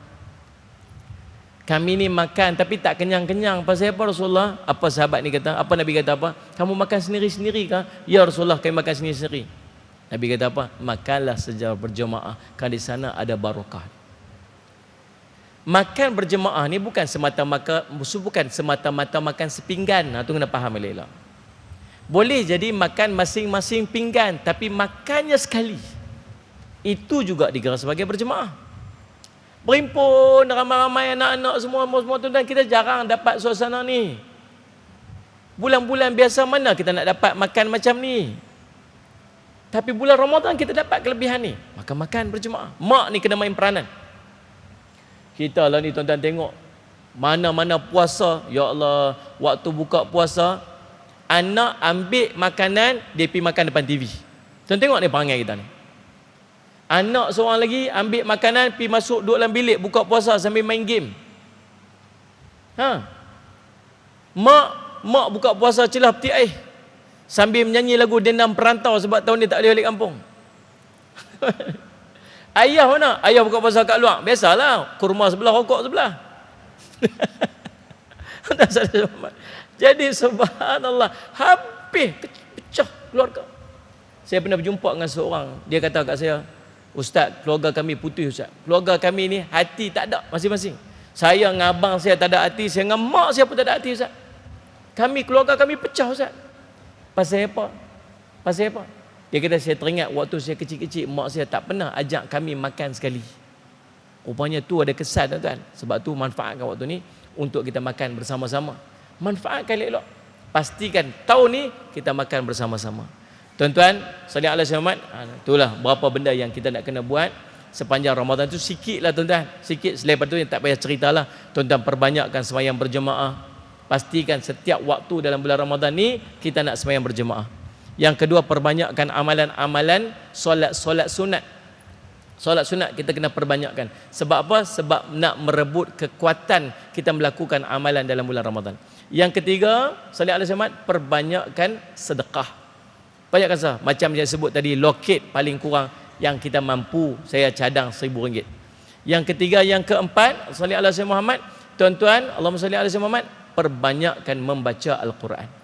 Kami ni makan tapi tak kenyang-kenyang. Pasal apa Rasulullah? Apa sahabat ni kata? Apa Nabi kata apa? Kamu makan sendiri-sendiri kah? Ya Rasulullah, kami makan sendiri-sendiri. Nabi kata apa? Makanlah secara berjemaah, kerana di sana ada barakah. Makan berjemaah ni bukan semata-mata makan sepinggan. Tu kena faham elok. Boleh jadi makan masing-masing pinggan, tapi makannya sekali. Itu juga digelar sebagai berjemaah. Berimpun ramai-ramai anak-anak semua tuan-tuan, kita jarang dapat suasana ni. Bulan-bulan biasa mana kita nak dapat makan macam ni. Tapi bulan Ramadan kita dapat kelebihan ni. Makan berjemaah. Mak ni kena main peranan. Kita lah ni tuan-tuan tengok, mana-mana puasa, ya Allah, waktu buka puasa, anak ambil makanan, dia pergi makan depan TV. Tuan tengok ni perangai kita ni. Anak seorang lagi ambil makanan, pergi masuk duduk dalam bilik buka puasa sambil main game. Mak buka puasa celah peti air sambil menyanyi lagu Dendam Perantau sebab tahun ni tak boleh balik kampung. Ayah mana? Ayah buka puasa kat luar. Biasalah, kurma sebelah, rokok sebelah. Jadi subhanallah, habis pecah keluarga. Saya pernah berjumpa dengan seorang, dia kata kat saya, Ustaz, keluarga kami putih Ustaz. Keluarga kami ni hati tak ada masing-masing. Saya dengan abang saya tak ada hati, saya dengan mak saya pun tak ada hati Ustaz. Keluarga kami pecah Ustaz. Pasal apa? Dia kata, saya teringat waktu saya kecil-kecil, mak saya tak pernah ajak kami makan sekali. Rupanya tu ada kesan tuan-tuan. Sebab tu manfaatkan waktu ni untuk kita makan bersama-sama. Manfaatkan elok. Pastikan tahun ni kita makan bersama-sama. Tuan-tuan, salli ala Muhammad. Itulah berapa benda yang kita nak kena buat sepanjang Ramadan tu, sikit lah tuan-tuan. Sikit, selepas tu yang tak payah ceritalah. Tuan-tuan perbanyakkan sembahyang berjemaah. Pastikan setiap waktu dalam bulan Ramadan ni kita nak sembahyang berjemaah. Yang kedua, perbanyakkan amalan-amalan solat sunat. Solat sunat kita kena perbanyakkan. Sebab apa? Sebab nak merebut kekuatan kita melakukan amalan dalam bulan Ramadan. Yang ketiga, salli ala Muhammad, perbanyakkan sedekah. Banyakkan sah. Macam yang sebut tadi, loket paling kurang yang kita mampu, saya cadang RM1,000. Yang ketiga, yang keempat, salli ala Muhammad, tuan-tuan, Allahumma salli ala Muhammad, perbanyakkan membaca Al-Quran.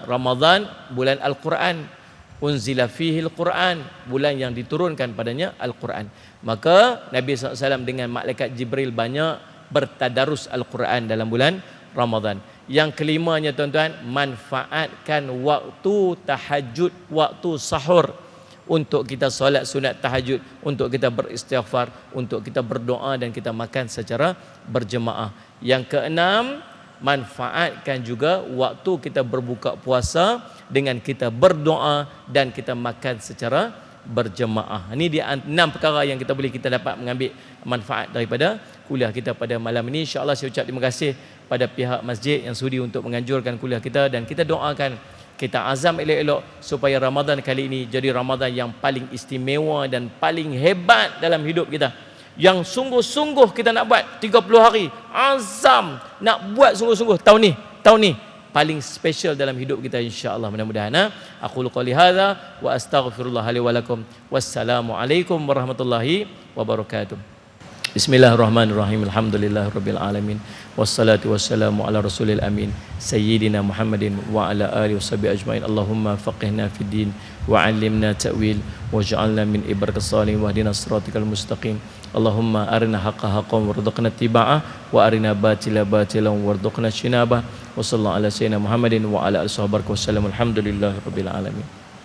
Ramadan bulan Al-Quran, unzila fihi Al-Quran, bulan yang diturunkan padanya Al-Quran. Maka Nabi SAW dengan malaikat Jibril banyak bertadarus Al-Quran dalam bulan Ramadan. Yang kelimanya tuan-tuan, manfaatkan waktu tahajud, waktu sahur untuk kita solat sunat tahajud, untuk kita beristighfar, untuk kita berdoa dan kita makan secara berjemaah. Yang keenam, manfaatkan juga waktu kita berbuka puasa dengan kita berdoa dan kita makan secara berjemaah. Ini dia 6 perkara yang kita dapat mengambil manfaat daripada kuliah kita pada malam ini. InsyaAllah saya ucap terima kasih pada pihak masjid yang sudi untuk menganjurkan kuliah kita, dan kita doakan, kita azam elok-elok supaya Ramadan kali ini jadi Ramadan yang paling istimewa dan paling hebat dalam hidup kita. Yang sungguh-sungguh kita nak buat 30 hari, azam nak buat sungguh-sungguh tahun ni paling special dalam hidup kita, insya-Allah. Mudah-mudahan. Aku qouli hadza wa astaghfirullah li wa lakum. Wassalamualaikum warahmatullahi wabarakatuh. Bismillahirrahmanirrahim. Alhamdulillahirabbil alamin. Wassalatu wassalamu ala rasulil amin sayyidina Muhammadin wa ala alihi washabihi ajmain. Allahumma faqihna fid din wa 'allimna ta'wil waj'alna min ibadikas salihin wahdina siratal mustaqim. Allahumma arina haqqa haqqan warzuqna ittiba'ah wa arina batila batilan warzuqna ijtinabah. Wa sallallahu ala sayyidina Muhammadin wa ala alihi wasallam. Alhamdulillahirabbil alamin.